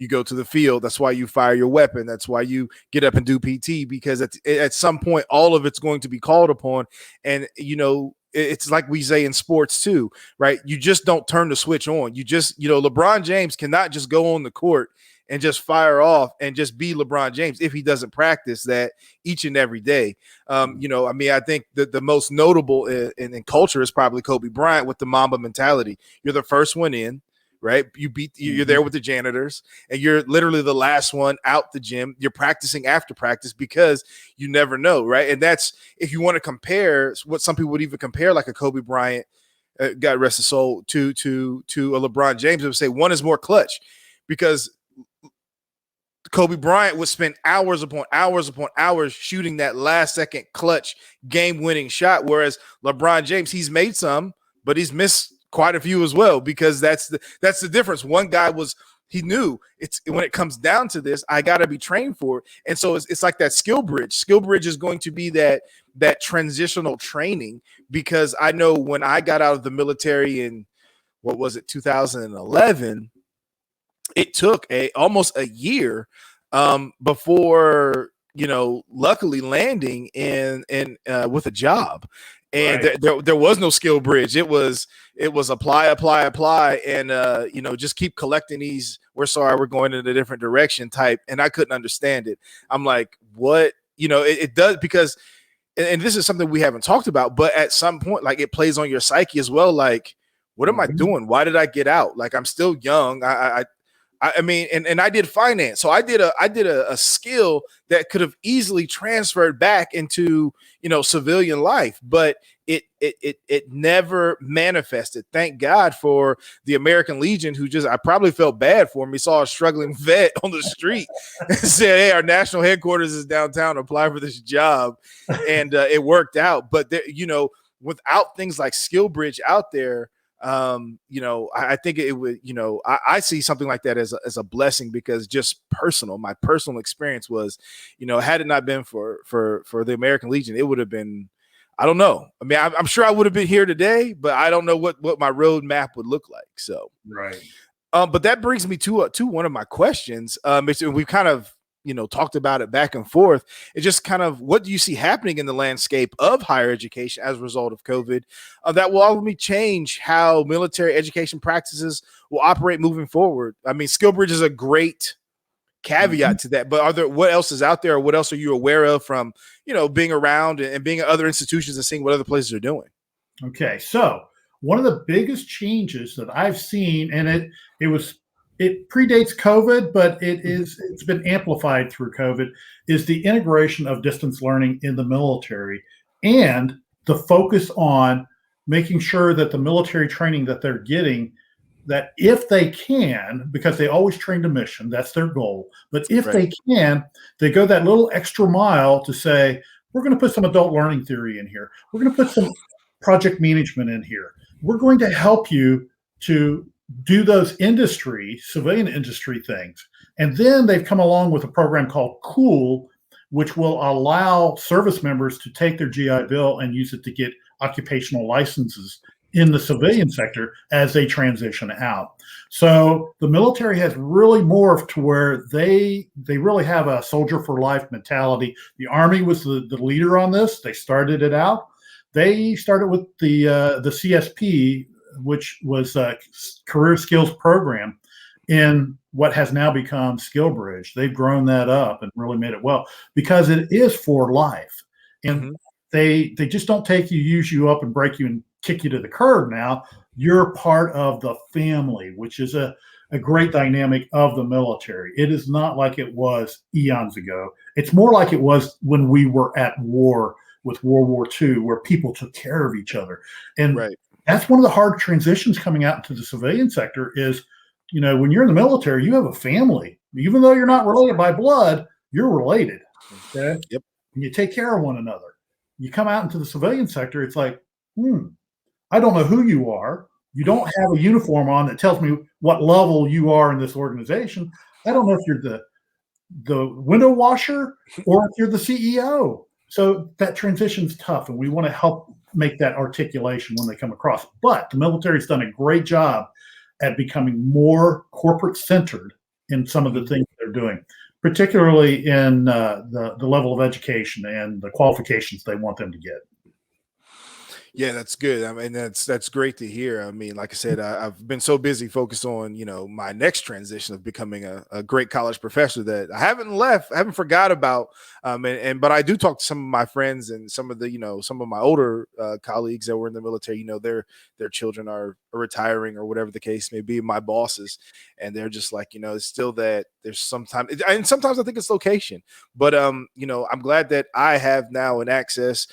go to the field. That's why you fire your weapon. That's why you get up and do PT, because at some point all of it's going to be called upon. And it's like we say in sports too, right? You just don't turn the switch on. You just, LeBron James cannot just go on the court and just fire off and just be LeBron James if he doesn't practice that each and every day. I think that the most notable in culture is probably Kobe Bryant with the Mamba mentality. You're the first one in, right? You're there with the janitors, and you're literally the last one out the gym. You're practicing after practice because you never know, right? And that's, if you want to compare what some people would even compare like a Kobe Bryant, God rest his soul, to a LeBron James, they would say one is more clutch, because Kobe Bryant would spend hours upon hours shooting that last second clutch game-winning shot, whereas LeBron James, he's made some, but he's missed quite a few as well, because that's the difference. One guy he knew it's when it comes down to this, I got to be trained for it. And so it's like that skill bridge. Skill bridge is going to be that transitional training, because I know when I got out of the military in, 2011, it took almost a year before, luckily landing in with a job. And right. there was no skill bridge. It was apply, and just keep collecting these. We're sorry, we're going in a different direction type. And I couldn't understand it. I'm like, what? It does, because, and this is something we haven't talked about, but at some point, like, it plays on your psyche as well. Like, what am I doing? Why did I get out? Like, I'm still young. I mean, and I did finance, so I did a skill that could have easily transferred back into civilian life, but it never manifested. Thank God for the American Legion, who I probably felt bad for me. Saw a struggling vet on the street and said, "Hey, our national headquarters is downtown. Apply for this job," and it worked out. But without things like Skill Bridge out there, I think it would, I see something like that as a blessing, because just my personal experience was, had it not been for the American Legion, it would have been, I don't know. I mean, I'm sure I would have been here today, but I don't know what my roadmap would look like. So, right. But that brings me to one of my questions. We've kind of, talked about it back and forth. It's just kind of, what do you see happening in the landscape of higher education as a result of COVID that will ultimately change how military education practices will operate moving forward? I mean, SkillBridge is a great caveat to that, but what else is out there, or what else are you aware of from, being around and being at other institutions and seeing what other places are doing? Okay. So one of the biggest changes that I've seen, and it predates COVID, but it's been amplified through COVID, is the integration of distance learning in the military, and the focus on making sure that the military training that they're getting, that if they can, because they always train to mission, that's their goal, but if they can, they go that little extra mile to say, we're going to put some adult learning theory in here. We're going to put some project management in here. We're going to help you to do those civilian industry things. And then they've come along with a program called COOL, which will allow service members to take their GI Bill and use it to get occupational licenses in the civilian sector as they transition out. So the military has really morphed to where they really have a soldier for life mentality. The Army was the leader on this. They started it out. They started with the CSP, which was a career skills program, in what has now become SkillBridge. They've grown that up and really made it well, because it is for life. And they just don't take you, use you up, and break you and kick you to the curb. Now you're part of the family, which is a great dynamic of the military. It is not like it was eons ago. It's more like it was when we were at war with World War II, where people took care of each other. And that's one of the hard transitions coming out into the civilian sector is, when you're in the military, you have a family. Even though you're not related by blood, you're related. Okay? Yep. And you take care of one another. You come out into the civilian sector, it's like, I don't know who you are. You don't have a uniform on that tells me what level you are in this organization. I don't know if you're the window washer or if you're the CEO. So that transition's tough, and we want to help make that articulation when they come across. But the military's done a great job at becoming more corporate centered in some of the things they're doing, particularly in the level of education and the qualifications they want them to get. Yeah, that's good. I mean, that's great to hear. I mean, like I said, I've been so busy focused on, my next transition of becoming a great college professor that I haven't forgot about. But I do talk to some of my friends and some of some of my older colleagues that were in the military. Their children are retiring or whatever the case may be. My bosses, and they're just like, it's still that there's sometimes, and sometimes I think it's location, but I'm glad that I have now an access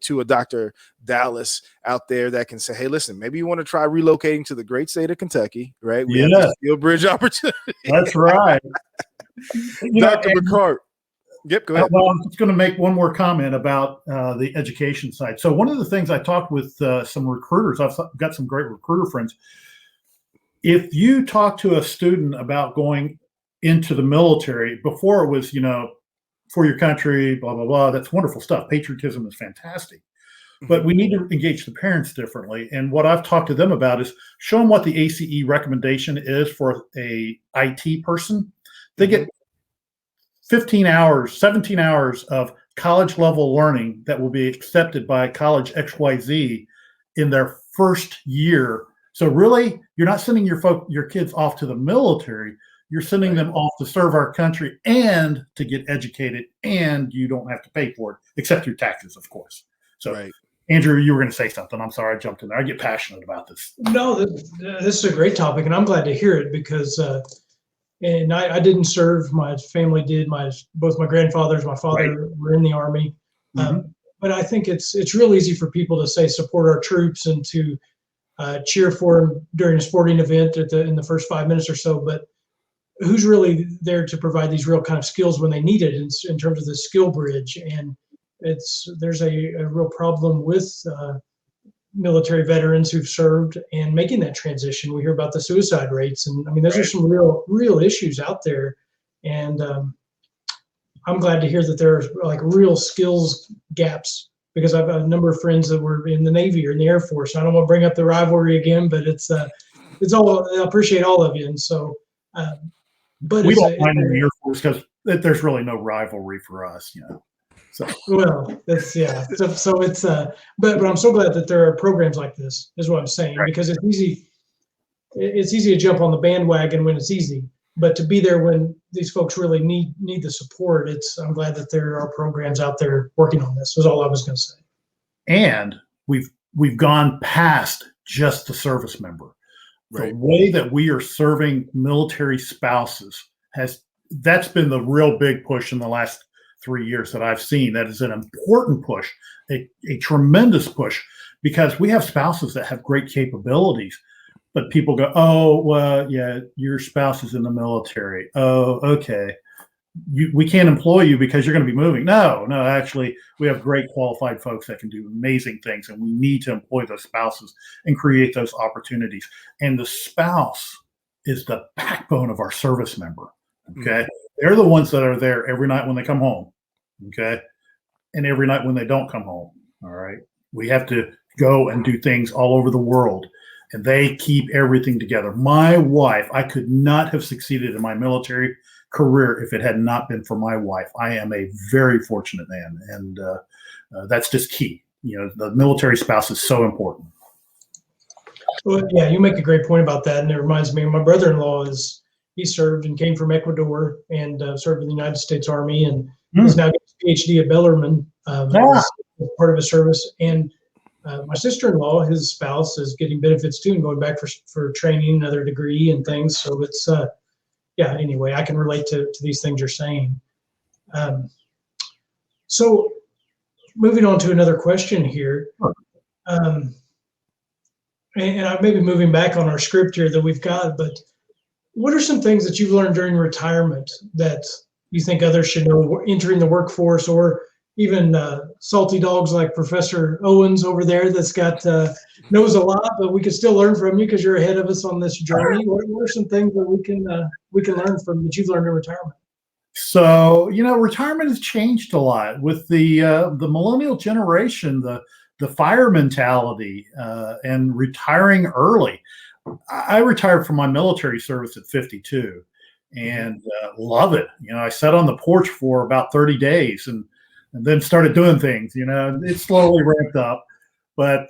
to a Dr. Dallas out there that can say, hey, listen, maybe you want to try relocating to the great state of Kentucky, right? We have the Steel Bridge opportunity. That's right. Dr. McCart. Yep, go ahead. Well, I'm just going to make one more comment about the education side. So one of the things I talked with some recruiters, I've got some great recruiter friends. If you talk to a student about going into the military, before it was, for your country, blah, blah, blah. That's wonderful stuff. Patriotism is fantastic. But we need to engage the parents differently. And what I've talked to them about is show them what the ACE recommendation is for a IT person. They get 15 hours, 17 hours of college level learning that will be accepted by college XYZ in their first year. So really, you're not sending your kids off to the military. You're sending them off to serve our country and to get educated, and you don't have to pay for it, except through taxes, of course. So, Andrew, you were going to say something. I'm sorry I jumped in there. I get passionate about this. No, this is a great topic, and I'm glad to hear it because and I didn't serve. My family did. Both my grandfathers, my father were in the Army. But I think it's real easy for people to say support our troops and to cheer for them during a sporting event in the first 5 minutes or so. But who's really there to provide these real kind of skills when they need it in terms of the skill bridge? And there's a real problem with military veterans who've served and making that transition. We hear about the suicide rates, and I mean, those are some real issues out there. And I'm glad to hear that there are like real skills gaps, because I've a number of friends that were in the Navy or in the Air Force. I don't want to bring up the rivalry again, but it's all, I appreciate all of you. And so, but we don't mind in the Air Force because there's really no rivalry for us, So well, that's So it's but I'm so glad that there are programs like this, is what I'm saying, because it's easy to jump on the bandwagon when it's easy, but to be there when these folks really need the support, I'm glad that there are programs out there working on this. Was all I was going to say. And we've gone past just the service member. The way that we are serving military spouses that's been the real big push in the last 3 years that I've seen. That is an important push, a tremendous push, because we have spouses that have great capabilities, but people go, oh, well, yeah, your spouse is in the military. Oh, okay. We can't employ you because you're going to be moving. No, actually, we have great qualified folks that can do amazing things, and we need to employ those spouses and create those opportunities. And the spouse is the backbone of our service member. Okay. They're the ones that are there every night when they come home. Okay. And every night when they don't come home. All right. We have to go and do things all over the world, and they keep everything together. My wife, I could not have succeeded in my military career if it had not been for my wife. I am a very fortunate man, and that's just key. The military spouse is so important. Well, yeah, you make a great point about that, and it reminds me, my brother-in-law he served and came from Ecuador and served in the United States Army, and is now getting his PhD at Bellarmine as part of his service. And my sister-in-law, his spouse, is getting benefits too and going back for training, another degree and things. So it's anyway, I can relate to these things you're saying. So moving on to another question here. And I may be moving back on our script here that we've got, but what are some things that you've learned during retirement that you think others should know entering the workforce, or even salty dogs like Professor Owens over there that's got knows a lot, but we can still learn from you because you're ahead of us on this journey. What are some things that we can learn from that you've learned in retirement? So, retirement has changed a lot with the millennial generation, the fire mentality, and retiring early. I retired from my military service at 52 and love it. I sat on the porch for about 30 days and then started doing things. It slowly ramped up. But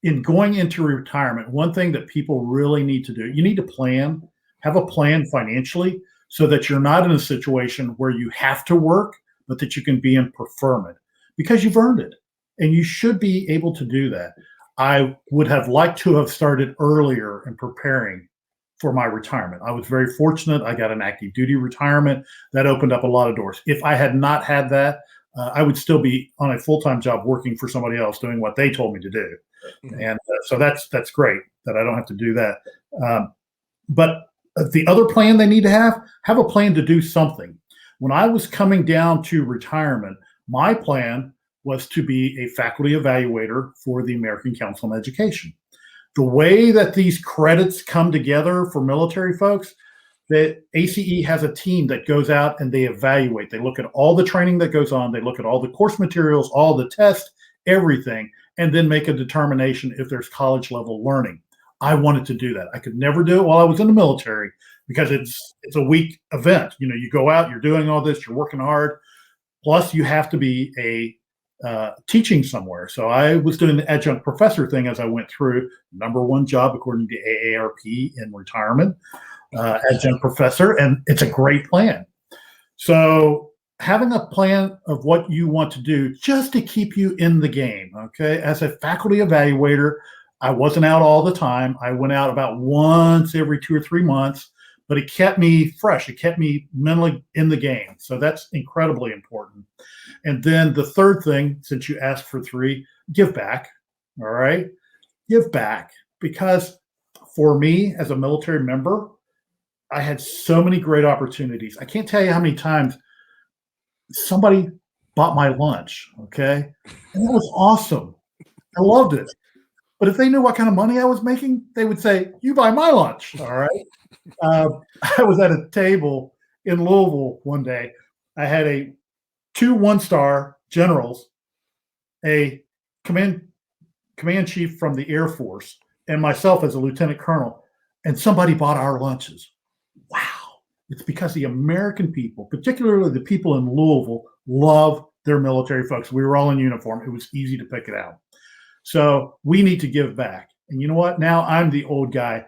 in going into retirement, one thing that people really need to do, you need to have a plan financially so that you're not in a situation where you have to work, but that you can be in preferment because you've earned it. And you should be able to do that. I would have liked to have started earlier in preparing for my retirement. I was very fortunate. I got an active duty retirement that opened up a lot of doors. If I had not had that, I would still be on a full-time job working for somebody else doing what they told me to do. And so that's great that I don't have to do that. But the other plan they need to have a plan to do something. When I was coming down to retirement, my plan was to be a faculty evaluator for the American Council on Education. The way that these credits come together for military folks, that ACE has a team that goes out and they evaluate. They look at all the training that goes on. They look at all the course materials, all the tests, everything, and then make a determination if there's college level learning. I wanted to do that. I could never do it while I was in the military because it's a week event. You go out, you're doing all this, you're working hard. Plus you have to be teaching somewhere. So I was doing the adjunct professor thing as I went through. Number one job according to AARP in retirement, adjunct professor, and it's a great plan. So having a plan of what you want to do just to keep you in the game, okay? As a faculty evaluator, I wasn't out all the time. I went out about once every 2 or 3 months, but it kept me fresh. It kept me mentally in the game. So that's incredibly important. And then the third thing, since you asked for 3, give back. All right. Give back. Because for me as a military member, I had so many great opportunities. I can't tell you how many times somebody bought my lunch. Okay. And that was awesome. I loved it. But if they knew what kind of money I was making, they would say, "You buy my lunch." All right. I was at a table in Louisville one day. I had 2 one-star generals, a command chief from the Air Force, and myself as a lieutenant colonel, and somebody bought our lunches. Wow. It's because the American people, particularly the people in Louisville, love their military folks. We were all in uniform. It was easy to pick it out. So we need to give back. And you know what? Now I'm the old guy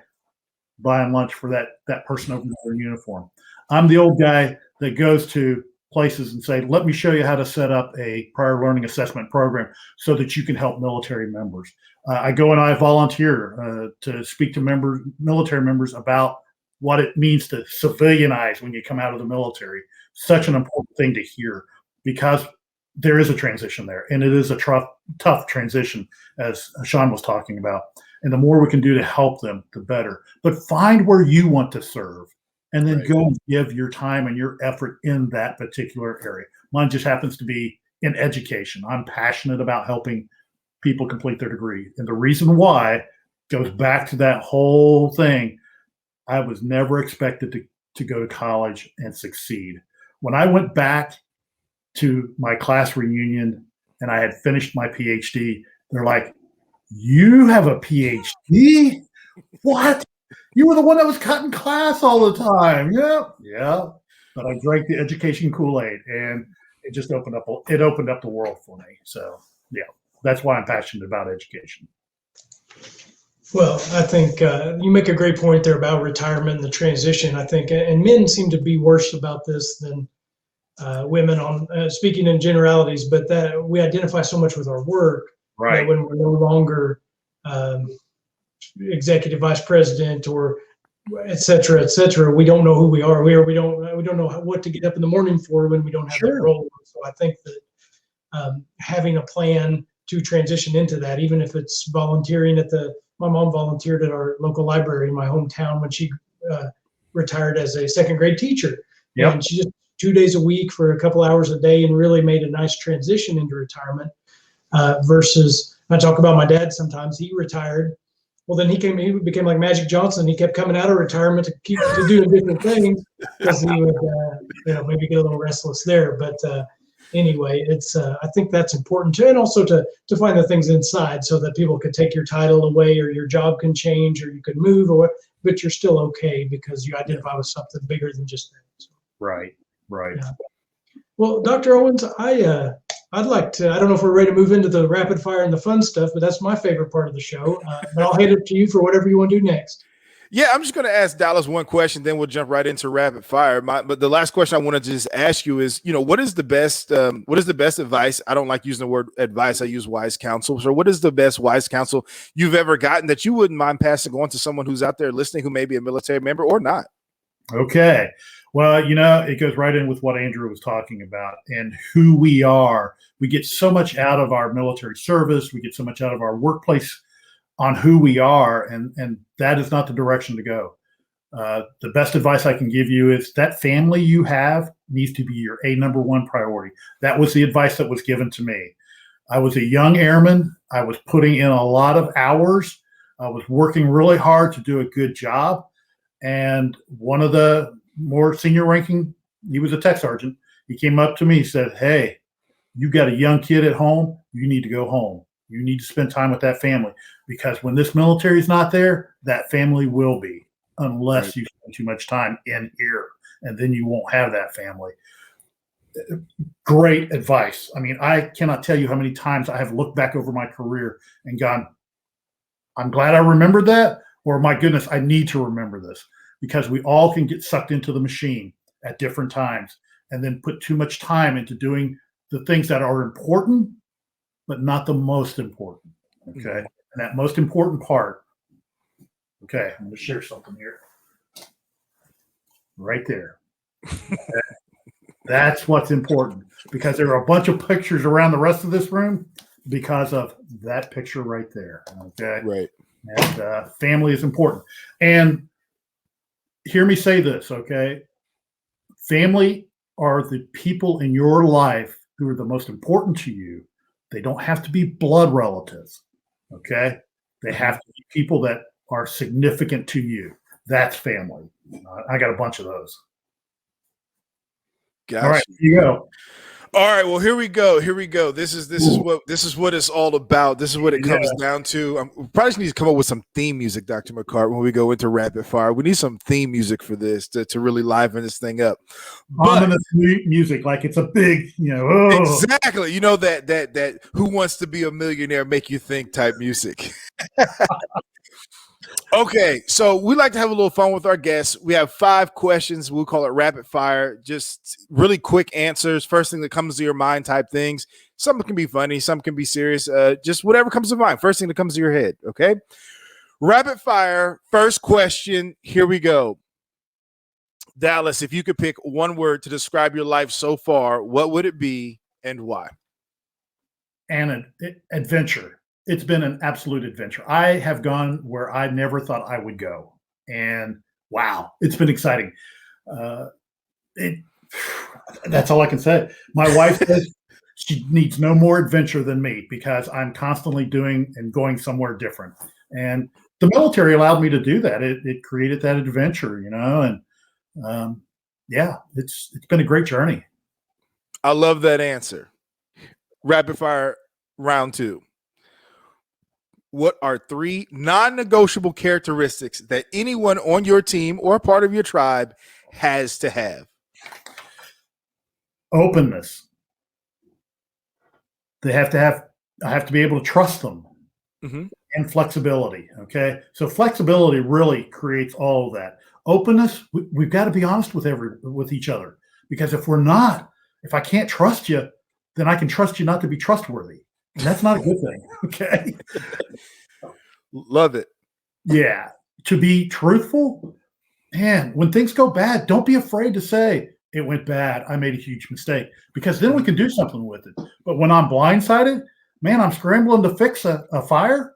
buying lunch for that person over there in uniform. I'm the old guy that goes to places and say, "Let me show you how to set up a prior learning assessment program so that you can help military members." I go and I volunteer to speak to military members about what it means to civilianize when you come out of the military. Such an important thing to hear because there is a transition there, and it is a tough transition, as Sean was talking about. And the more we can do to help them, the better. But find where you want to serve, and then go and give your time and your effort in that particular area. Mine just happens to be in education. I'm passionate about helping people complete their degree. And the reason why goes back to that whole thing. I was never expected to go to college and succeed. When I went back to my class reunion and I had finished my PhD, they're like, "You have a PhD? What? You were the one that was cutting class all the time." Yeah. But I drank the education Kool-Aid, and it just opened up the world for me. So yeah, that's why I'm passionate about education. Well, I think you make a great point there about retirement and the transition. I think, and men seem to be worse about this than women, on speaking in generalities, but that we identify so much with our work, right? That when we're no longer executive vice president or et cetera, we don't know who we are. We don't know what to get up in the morning for when we don't have that role. So I think that having a plan to transition into that, even if it's volunteering my mom volunteered at our local library in my hometown when she retired as a second grade teacher. Yep. And she just 2 days a week for a couple hours a day and really made a nice transition into retirement versus, I talk about my dad sometimes, he retired. Well, then he became like Magic Johnson. He kept coming out of retirement to do different things because he would, maybe get a little restless there. But anyway, it's I think that's important too, and also to find the things inside so that people can take your title away, or your job can change, or you can move, or what, but you're still okay because you identify with something bigger than just that. So, Right. yeah. Well, Dr. Owens, I'd like to. I don't know if we're ready to move into the rapid fire and the fun stuff, but that's my favorite part of the show. But I'll hand it to you for whatever you want to do next. Yeah, I'm just going to ask Dallas one question, then we'll jump right into rapid fire. But the last question I want to just ask you is, what is the best advice? I don't like using the word advice. I use wise counsel. So what is the best wise counsel you've ever gotten that you wouldn't mind passing on to someone who's out there listening, who may be a military member or not? Okay. Well, it goes right in with what Andrew was talking about and who we are. We get so much out of our military service. We get so much out of our workplace on who we are, and that is not the direction to go. The best advice I can give you is that family you have needs to be your number one priority. That was the advice that was given to me. I was a young airman. I was putting in a lot of hours. I was working really hard to do a good job. And one of the more senior ranking, he was a tech sergeant. He came up to me, he said, "Hey, you got a young kid at home. You need to go home. You need to spend time with that family, because when this military is not there, that family will be, unless you spend too much time in here, and then you won't have that family." Great advice. I mean, I cannot tell you how many times I have looked back over my career and gone, I'm glad I remembered that, or my goodness, I need to remember this, because we all can get sucked into the machine at different times and then put too much time into doing the things that are important, but not the most important. Okay. Mm-hmm. And that most important part. Okay. I'm going to share something here. Right there. Okay. That's what's important, because there are a bunch of pictures around the rest of this room because of that picture right there. Okay. Right. And family is important. And hear me say this. Okay. Family are the people in your life who are the most important to you. They don't have to be blood relatives. Okay. They have to be people that are significant to you. That's family. I got a bunch of those. Gotcha. All right, here you go. All right, well, here we go. This is what it's all about. This is what it comes down to. We probably need to come up with some theme music, Dr. McCart, when we go into rapid fire. We need some theme music for this to really liven this thing up. Ominous music, like it's a big, Exactly. That Who Wants to Be a Millionaire make you think type music. Okay, so we like to have a little fun with our guests. We have 5 questions. We'll call it rapid fire, just really quick answers. First thing that comes to your mind type things. Some can be funny, some can be serious. Just whatever comes to mind. First thing that comes to your head, okay? Rapid fire, first question. Here we go. Dallas, if you could pick one word to describe your life so far, what would it be and why? An adventure. It's been an absolute adventure. I have gone where I never thought I would go. And wow, it's been exciting. That's all I can say. My wife says she needs no more adventure than me, because I'm constantly doing and going somewhere different. And the military allowed me to do that. It created that adventure, and it's been a great journey. I love that answer. Rapid fire round 2. What are 3 non-negotiable characteristics that anyone on your team or part of your tribe has to have? Openness. I have to be able to trust them. Mm-hmm. And flexibility. Okay. So flexibility really creates all of that. Openness, we've got to be honest with each other, because if I can't trust you, then I can trust you not to be trustworthy. And that's not a good thing. Okay. Love it. Yeah. To be truthful. Man, when things go bad, don't be afraid to say it went bad. I made a huge mistake, because then we can do something with it. But when I'm blindsided, man, I'm scrambling to fix a fire.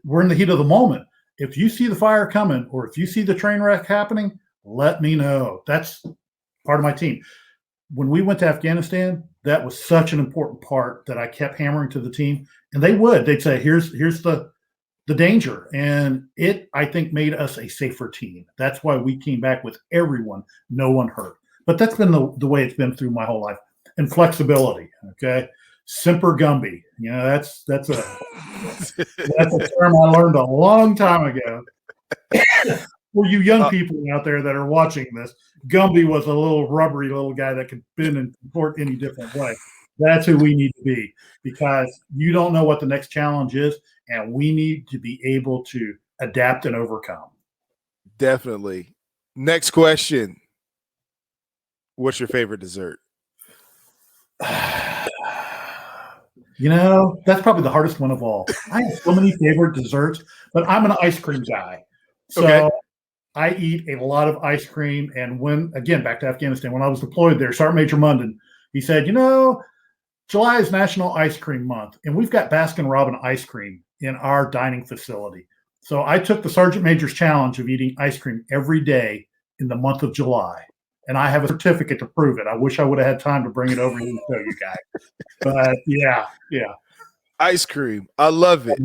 We're in the heat of the moment. If you see the fire coming, or if you see the train wreck happening, let me know. That's part of my team. When we went to Afghanistan, that was such an important part that I kept hammering to the team, and they'd say, here's the danger. And it, I think, made us a safer team. That's why we came back with everyone, no one hurt. But that's been the way it's been through my whole life. and flexibility. Okay. Semper Gumby. You know, that's a term I learned a long time ago. For you young people out there that are watching this, Gumby was a little rubbery little guy that could bend and contort any different way. That's who we need to be, because you don't know what the next challenge is, and we need to be able to adapt and overcome. Definitely. Next question. What's your favorite dessert? You know, that's probably the hardest one of all. I have so many favorite desserts, but I'm an ice cream guy. So Okay. I eat a lot of ice cream. And when, again, back to Afghanistan, when I was deployed there, Sergeant Major Munden, he said, you know, July is National Ice Cream Month, and we've got Baskin Robbins ice cream in our dining facility. So I took the Sergeant Major's challenge of eating ice cream every day in the month of July. And I have a certificate to prove it. I wish I would have had time to bring it over here and show you guys. But yeah. Ice cream. I love it.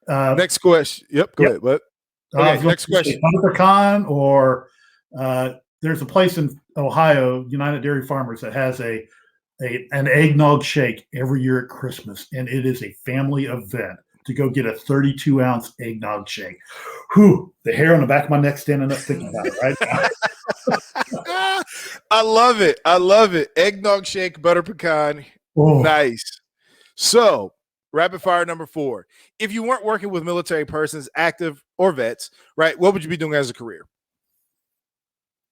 Next question. Go ahead. What? Okay, next question. Butter pecan, or there's a place in Ohio, United Dairy Farmers, that has an eggnog shake every year at Christmas, and it is a family event to go get a 32-ounce eggnog shake. Whew, the hair on the back of my neck standing up thinking about it right now. I love it. I love it. Eggnog shake, butter pecan. Oh. Nice. So, rapid fire number 4. If you weren't working with military persons, active or vets, right, what would you be doing as a career?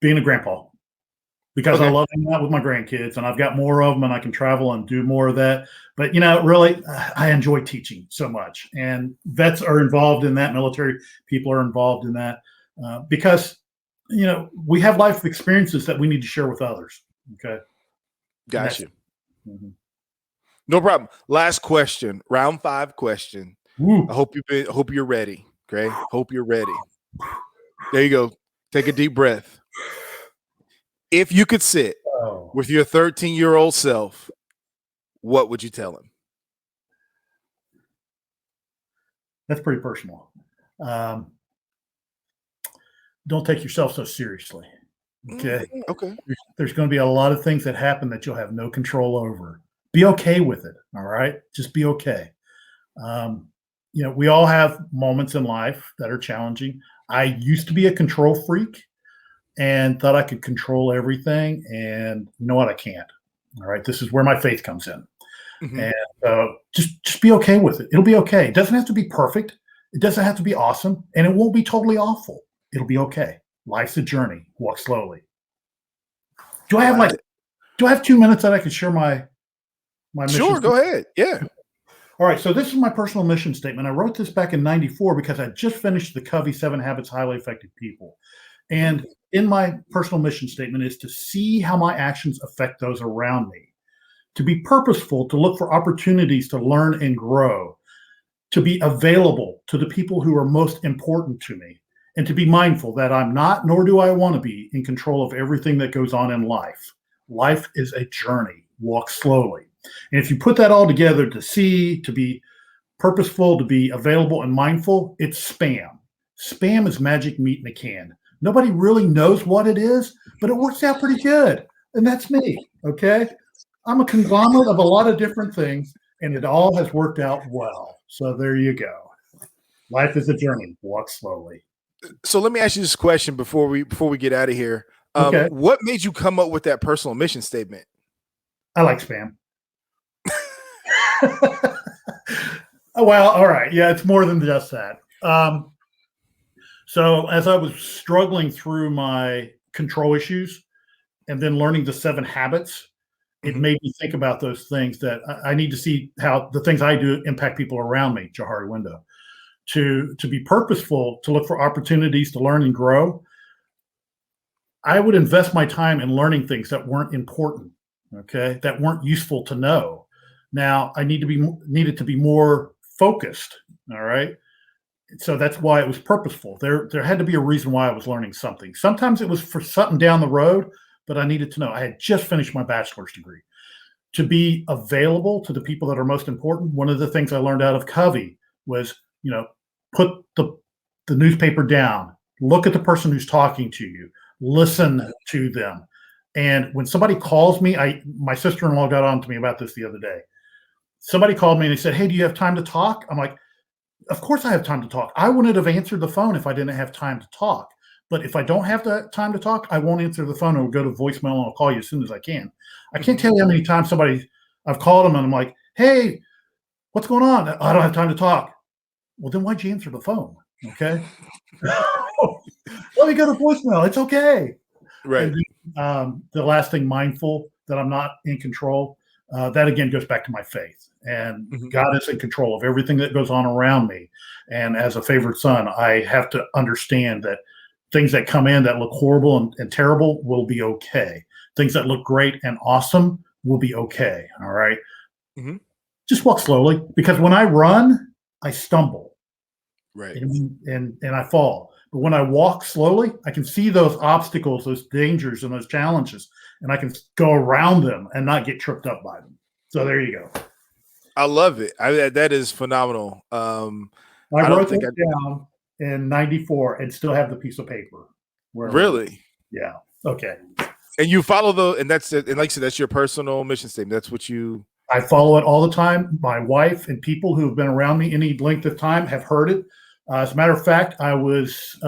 Being a grandpa. Because Okay. I love hanging out with my grandkids, and I've got more of them, and I can travel and do more of that. But, you know, really, I enjoy teaching so much. And vets are involved in that. Military people are involved in that because, you know, we have life experiences that we need to share with others. Okay. Gotcha. Mm-hmm. No problem. Last question, round 5 question. Woo. I hope you're ready. Okay. Hope you're ready. There you go. Take a deep breath. If you could sit with your 13-year-old self, what would you tell him? That's pretty personal. Don't take yourself so seriously. Okay. Okay. There's going to be a lot of things that happen that you'll have no control over. Be okay with it. All right. Just be okay. You know, we all have moments in life that are challenging. I used to be a control freak and thought I could control everything. And you know what? I can't. All right. This is where my faith comes in. Mm-hmm. And just be okay with it. It'll be okay. It doesn't have to be perfect. It doesn't have to be awesome. And it won't be totally awful. It'll be okay. Life's a journey. Walk slowly. Do I have 2 minutes that I can share my mission? Sure, go ahead. Yeah. All right. So this is my personal mission statement. I wrote this back in 94 because I just finished the Covey 7 Habits of Highly Effective People. And in my personal mission statement is to see how my actions affect those around me, to be purposeful, to look for opportunities to learn and grow, to be available to the people who are most important to me, and to be mindful that I'm not, nor do I want to be, in control of everything that goes on in life. Life is a journey. Walk slowly. And if you put that all together, to see, to be purposeful, to be available and mindful, it's spam. Spam is magic meat in a can. Nobody really knows what it is, but it works out pretty good. And that's me, okay? I'm a conglomerate of a lot of different things, and it all has worked out well. So there you go. Life is a journey. Walk slowly. So let me ask you this question before we get out of here. Okay. What made you come up with that personal mission statement? I like spam. Well, all right. Yeah, it's more than just that. So as I was struggling through my control issues and then learning the 7 habits, it made me think about those things that I need to see how the things I do impact people around me, Jahari Window. To be purposeful, to look for opportunities to learn and grow. I would invest my time in learning things that weren't important, okay, that weren't useful to know. Now I needed to be more focused. All right. So that's why it was purposeful. There had to be a reason why I was learning something. Sometimes it was for something down the road, but I needed to know. I had just finished my bachelor's degree. To be available to the people that are most important. One of the things I learned out of Covey was, you know, put the newspaper down, look at the person who's talking to you, listen to them, And when somebody calls me, my sister-in-law got on to me about this the other day. Somebody called me and they said, "Hey, do you have time to talk?" I'm like, "Of course I have time to talk. I wouldn't have answered the phone if I didn't have time to talk. But if I don't have the time to talk, I won't answer the phone. It will go to voicemail and I'll call you as soon as I can." I can't tell you how many times I've called them and I'm like, "Hey, what's going on?" "I don't have time to talk." Well, then why'd you answer the phone? Okay. Let me go to voicemail. It's okay. Right. And then, the last thing, mindful that I'm not in control. That again goes back to my faith, and God is in control of everything that goes on around me. And as a favorite son, I have to understand that things that come in that look horrible and terrible will be okay. Things that look great and awesome will be okay. All right. Just walk slowly, because when I run, I stumble. Right. And I fall. But when I walk slowly, I can see those obstacles, those dangers, and those challenges, and I can go around them and not get tripped up by them. So there you go. I love it. That is phenomenal. I wrote it down in '94 and still have the piece of paper. Really? Yeah. Okay. And you follow and that's it. And like you said, that's your personal mission statement. That's what you. I follow it all the time. My wife and people who have been around me any length of time have heard it. As a matter of fact, I was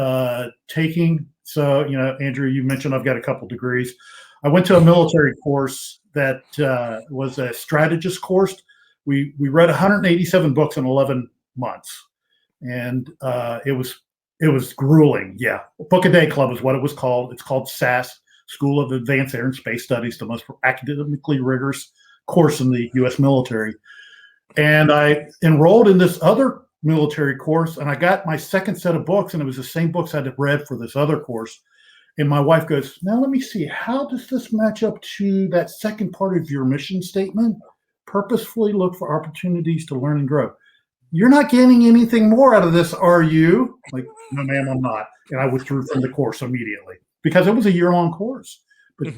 taking, Andrew, you mentioned I've got a couple degrees. I went to a military course that was a strategist course. We read 187 books in 11 months, and it was grueling. Yeah, Book a Day Club is what it was called. It's called SAS, School of Advanced Air and Space Studies, the most academically rigorous course in the U.S. military. And I enrolled in this other military course, and I got my second set of books, and it was the same books I'd read for this other course. And my wife goes, "Now let me see, how does this match up to that second part of your mission statement? Purposefully look for opportunities to learn and grow. You're not getting anything more out of this, are you?" Like, "No, ma'am, I'm not." And I withdrew from the course immediately, because it was a year-long course, but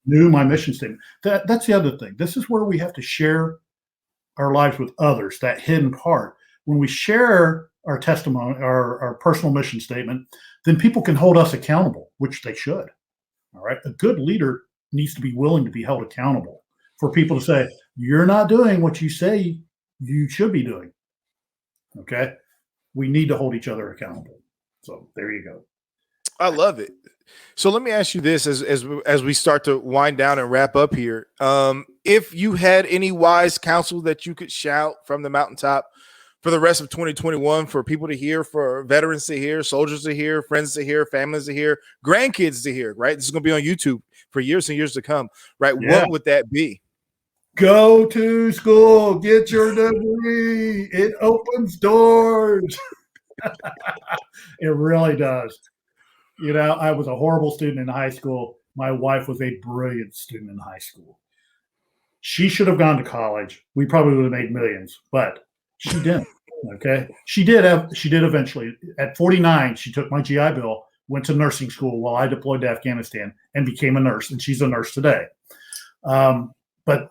knew my mission statement. That's the other thing. This is where we have to share our lives with others, that hidden part. When we share our testimony, our personal mission statement, then people can hold us accountable, which they should. All right. A good leader needs to be willing to be held accountable, for people to say, "You're not doing what you say you should be doing." Okay. We need to hold each other accountable. So there you go. I love it. So let me ask you this as we start to wind down and wrap up here. If you had any wise counsel that you could shout from the mountaintop for the rest of 2021, for people to hear, for veterans to hear, soldiers to hear, friends to hear, families to hear, grandkids to hear, right? This is going to be on YouTube for years and years to come, right? Yeah. What would that be? Go to school, get your degree. It opens doors. It really does. I was a horrible student in high school. My wife was a brilliant student in high school. She should have gone to college. We probably would have made millions, but she didn't. Okay. She did eventually. At 49, she took my GI Bill, went to nursing school while I deployed to Afghanistan, and became a nurse. And she's a nurse today. But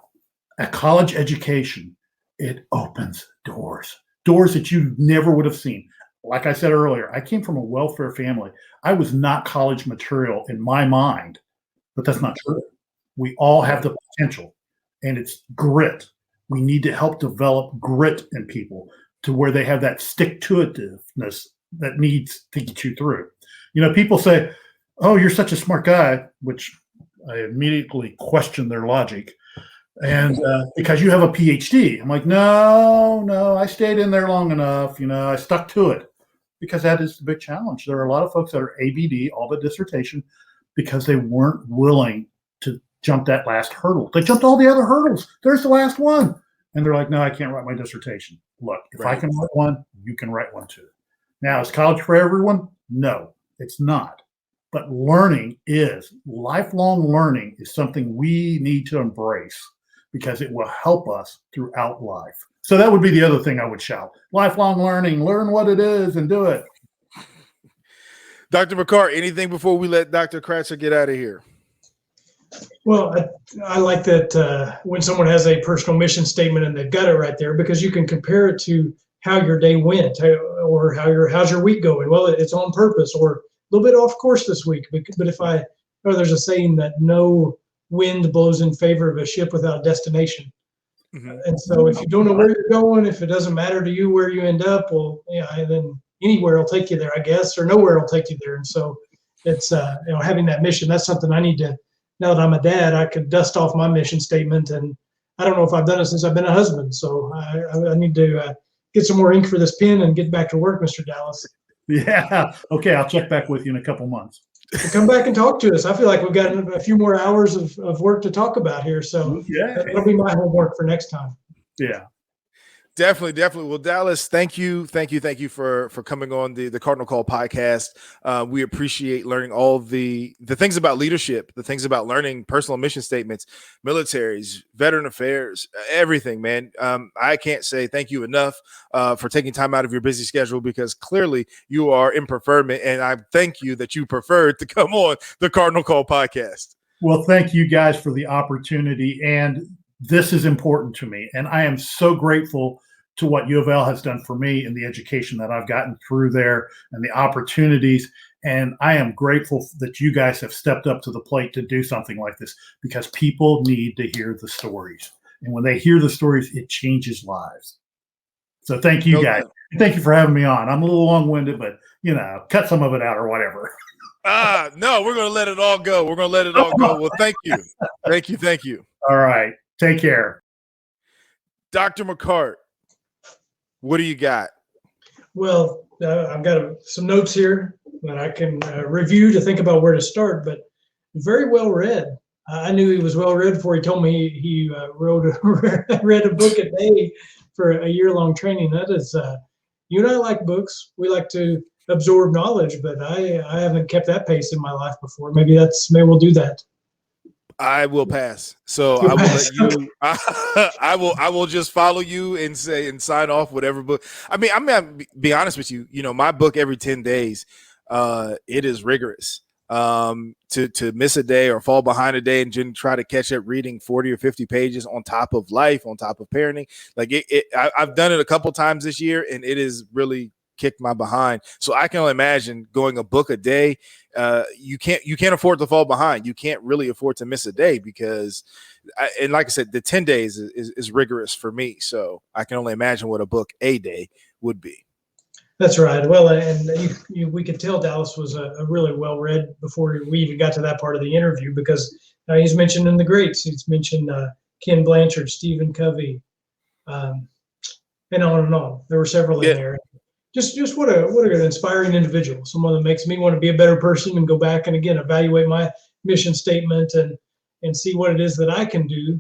a college education, it opens doors that you never would have seen. Like I said earlier, I came from a welfare family. I was not college material in my mind, but that's not true. We all have the potential, and it's grit. We need to help develop grit in people to where they have that stick-to-itiveness that needs to get you through. People say, "Oh, you're such a smart guy," which I immediately question their logic. And because you have a PhD, I'm like, no, I stayed in there long enough. I stuck to it, because that is the big challenge. There are a lot of folks that are ABD, all but dissertation, because they weren't willing to jump that last hurdle. They jumped all the other hurdles. There's the last one. And they're like, "No, I can't write my dissertation." Look, if I can write one, you can write one too. Now, is college for everyone? No, it's not. But lifelong learning is something we need to embrace, because it will help us throughout life. So that would be the other thing I would shout. Lifelong learning, learn what it is and do it. Dr. McCart, anything before we let Dr. Kratzer get out of here? Well, I like that when someone has a personal mission statement and they've got it right there, because you can compare it to how your day went, or how's your week going. Well, it's on purpose, or a little bit off course this week. But there's a saying that no wind blows in favor of a ship without destination. Mhm. And so if you don't know where you're going, if it doesn't matter to you where you end up, well, yeah, then anywhere will take you there, I guess, or nowhere will take you there. And so it's, having that mission, that's something I need to, now that I'm a dad, I could dust off my mission statement. And I don't know if I've done it since I've been a husband. So I need to get some more ink for this pen and get back to work, Mr. Dallas. Yeah. Okay. I'll check back with you in a couple months. So come back and talk to us. I feel like we've got a few more hours of work to talk about here. So that'll be my homework for next time. Yeah. Definitely. Well, Dallas, thank you for coming on the CardinOLL podcast. We appreciate learning all the things about leadership, the things about learning personal mission statements, militaries, veteran affairs, everything, man. I can't say thank you enough for taking time out of your busy schedule, because clearly you are in preferment, and I thank you that you preferred to come on the CardinOLL podcast. Well, thank you guys for the opportunity, and this is important to me, and I am so grateful to what U of L has done for me and the education that I've gotten through there and the opportunities. And I am grateful that you guys have stepped up to the plate to do something like this, because people need to hear the stories. And when they hear the stories, it changes lives. So thank you guys. Thank you for having me on. I'm a little long-winded, but cut some of it out or whatever. No, we're going to let it all go. Well, thank you. Thank you. All right. Take care. Dr. McCart, what do you got? Well, I've got some notes here that I can review to think about where to start, but very well read. I knew he was well read before he told me he read a book a day for a year-long training. That is, you and I like books. We like to absorb knowledge, but I haven't kept that pace in my life before. Maybe we'll do that. I will pass. So I will let you. I will just follow you and sign off whatever book. I mean, I'm gonna be honest with you. My book every 10 days. It is rigorous. To miss a day or fall behind a day and then try to catch up reading 40 or 50 pages on top of life, on top of parenting. Like I've done it a couple times this year, and it is really kicked my behind. So I can only imagine going a book a day. You can't afford to fall behind. You can't really afford to miss a day, because and like I said, the 10 days is rigorous for me. So I can only imagine what a book a day would be. That's right. Well, and we could tell Dallas was a really well read before we even got to that part of the interview, because he's mentioned in the greats. He's mentioned Ken Blanchard, Stephen Covey, and on and on. There were several in there. Just what a good inspiring individual, someone that makes me want to be a better person and go back and again evaluate my mission statement and see what it is that I can do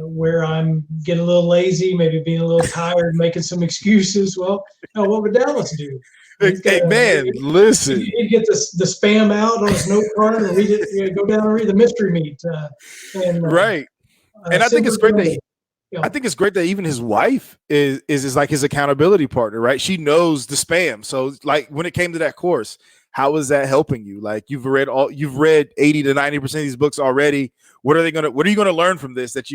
where I'm getting a little lazy, maybe being a little tired, making some excuses. Well, what would Dallas do? Listen. He'd get the spam out on his note card and read it. Go down and read the mystery meat. Right. And I think it's great that I think it's great that even his wife is like his accountability partner, right? She knows the spam. So like when it came to that course, how is that helping you? Like you've read 80 to 90% of these books already. What are you going to learn from this that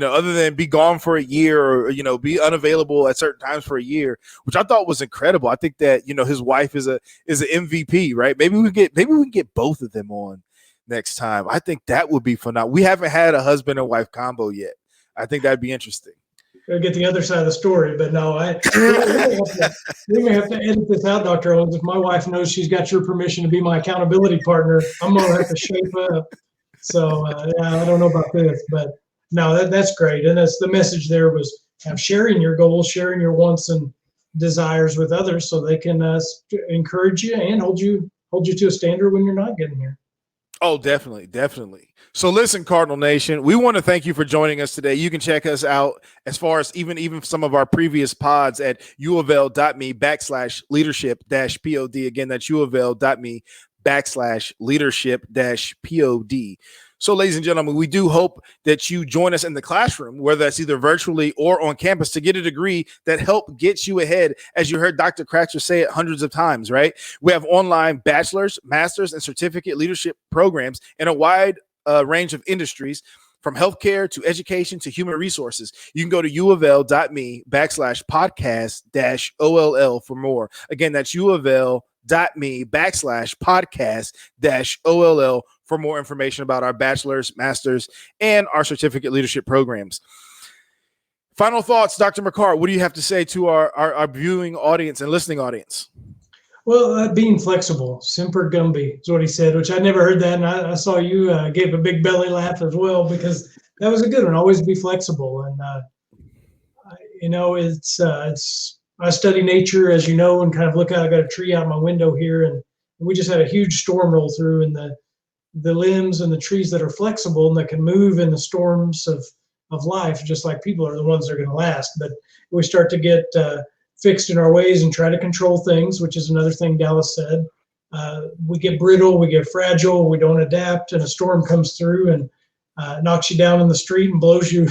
other than be gone for a year or, be unavailable at certain times for a year, which I thought was incredible. I think that, his wife is an MVP, right? Maybe we can get both of them on next time. I think that would be phenomenal. We haven't had a husband and wife combo yet. I think that'd be interesting. Gotta get the other side of the story, but no, we may have to edit this out, Dr. Owens. If my wife knows she's got your permission to be my accountability partner, I'm gonna have to shape up. So I don't know about this, but no, that's great. And that's the message there was sharing your goals, sharing your wants and desires with others, so they can encourage you and hold you to a standard when you're not getting there. Oh, definitely. So listen, Cardinal Nation, we want to thank you for joining us today. You can check us out as far as even some of our previous pods at uofl.me/leadership-pod. Again, that's uofl.me/leadership-pod. So, ladies and gentlemen, we do hope that you join us in the classroom, whether that's either virtually or on campus, to get a degree that help get you ahead, as you heard Dr. Kratzer say it hundreds of times, right? We have online bachelor's, master's, and certificate leadership programs in a wide range of industries, from healthcare to education to human resources. You can go to uofl.me/podcast-OLL for more. Again, that's uofl.me cardinol.me/podcast-OLL for more information about our bachelor's, master's, and our certificate leadership programs. Final thoughts, Dr. McCart. What do you have to say to our viewing audience and listening audience? Well, being flexible, semper gumby is what he said, which I never heard that. And I saw you gave a big belly laugh as well, because that was a good one. Always be flexible. And, I study nature, as you know, and kind of look out. I got a tree out my window here, and we just had a huge storm roll through, and the limbs and the trees that are flexible and that can move in the storms of life, just like people are the ones that are going to last. But we start to get fixed in our ways and try to control things, which is another thing Dallas said. We get brittle, we get fragile, we don't adapt, and a storm comes through and knocks you down in the street and blows you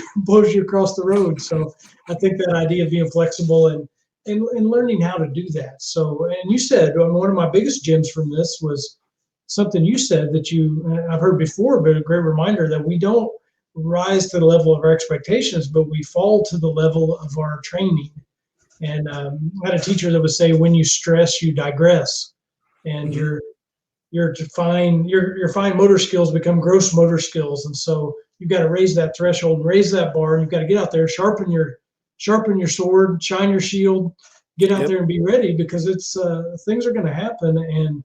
across the road. So I think that idea of being flexible and learning how to do that. So, and you said, one of my biggest gems from this was something you said that I've heard before, but a great reminder that we don't rise to the level of our expectations, but we fall to the level of our training. And I had a teacher that would say, when you stress, you digress, and your fine motor skills become gross motor skills. And so you've got to raise that threshold and raise that bar, and you've got to get out there, sharpen your sword, shine your shield, get out there and be ready, because it's things are going to happen, and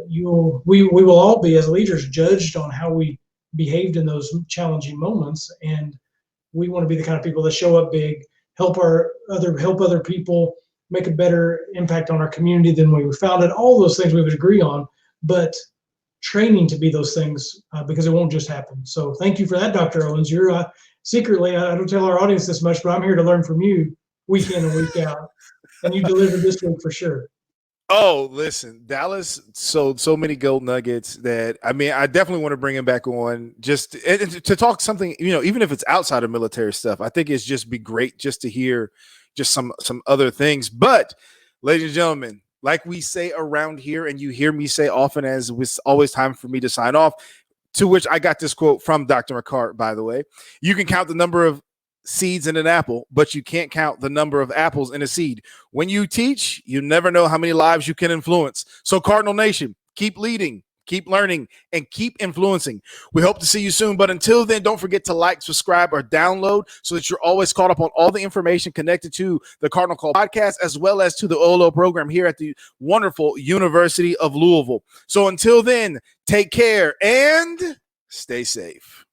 we will all be, as leaders, judged on how we behaved in those challenging moments. And we want to be the kind of people that show up big, help other people, make a better impact on our community than we found it. All those things we would agree on, but training to be those things, because it won't just happen. So thank you for that, Dr. Owens. You're secretly, I don't tell our audience this much, but I'm here to learn from you week in and week out. And you delivered this week for sure. Oh, listen, Dallas sold so many gold nuggets that, I definitely want to bring him back on just to talk something, even if it's outside of military stuff. I think it's just be great just to hear just some other things. But ladies and gentlemen, like we say around here, and you hear me say often, as it's always time for me to sign off, to which I got this quote from Dr. McCart, by the way: you can count the number of seeds in an apple, but you can't count the number of apples in a seed. When you teach, you never know how many lives you can influence. So Cardinal Nation, keep leading, keep learning, and keep influencing. We hope to see you soon, but until then, don't forget to like, subscribe, or download so that you're always caught up on all the information connected to the Cardinal Call podcast, as well as to the OLO program here at the wonderful University of Louisville. So until then, take care and stay safe.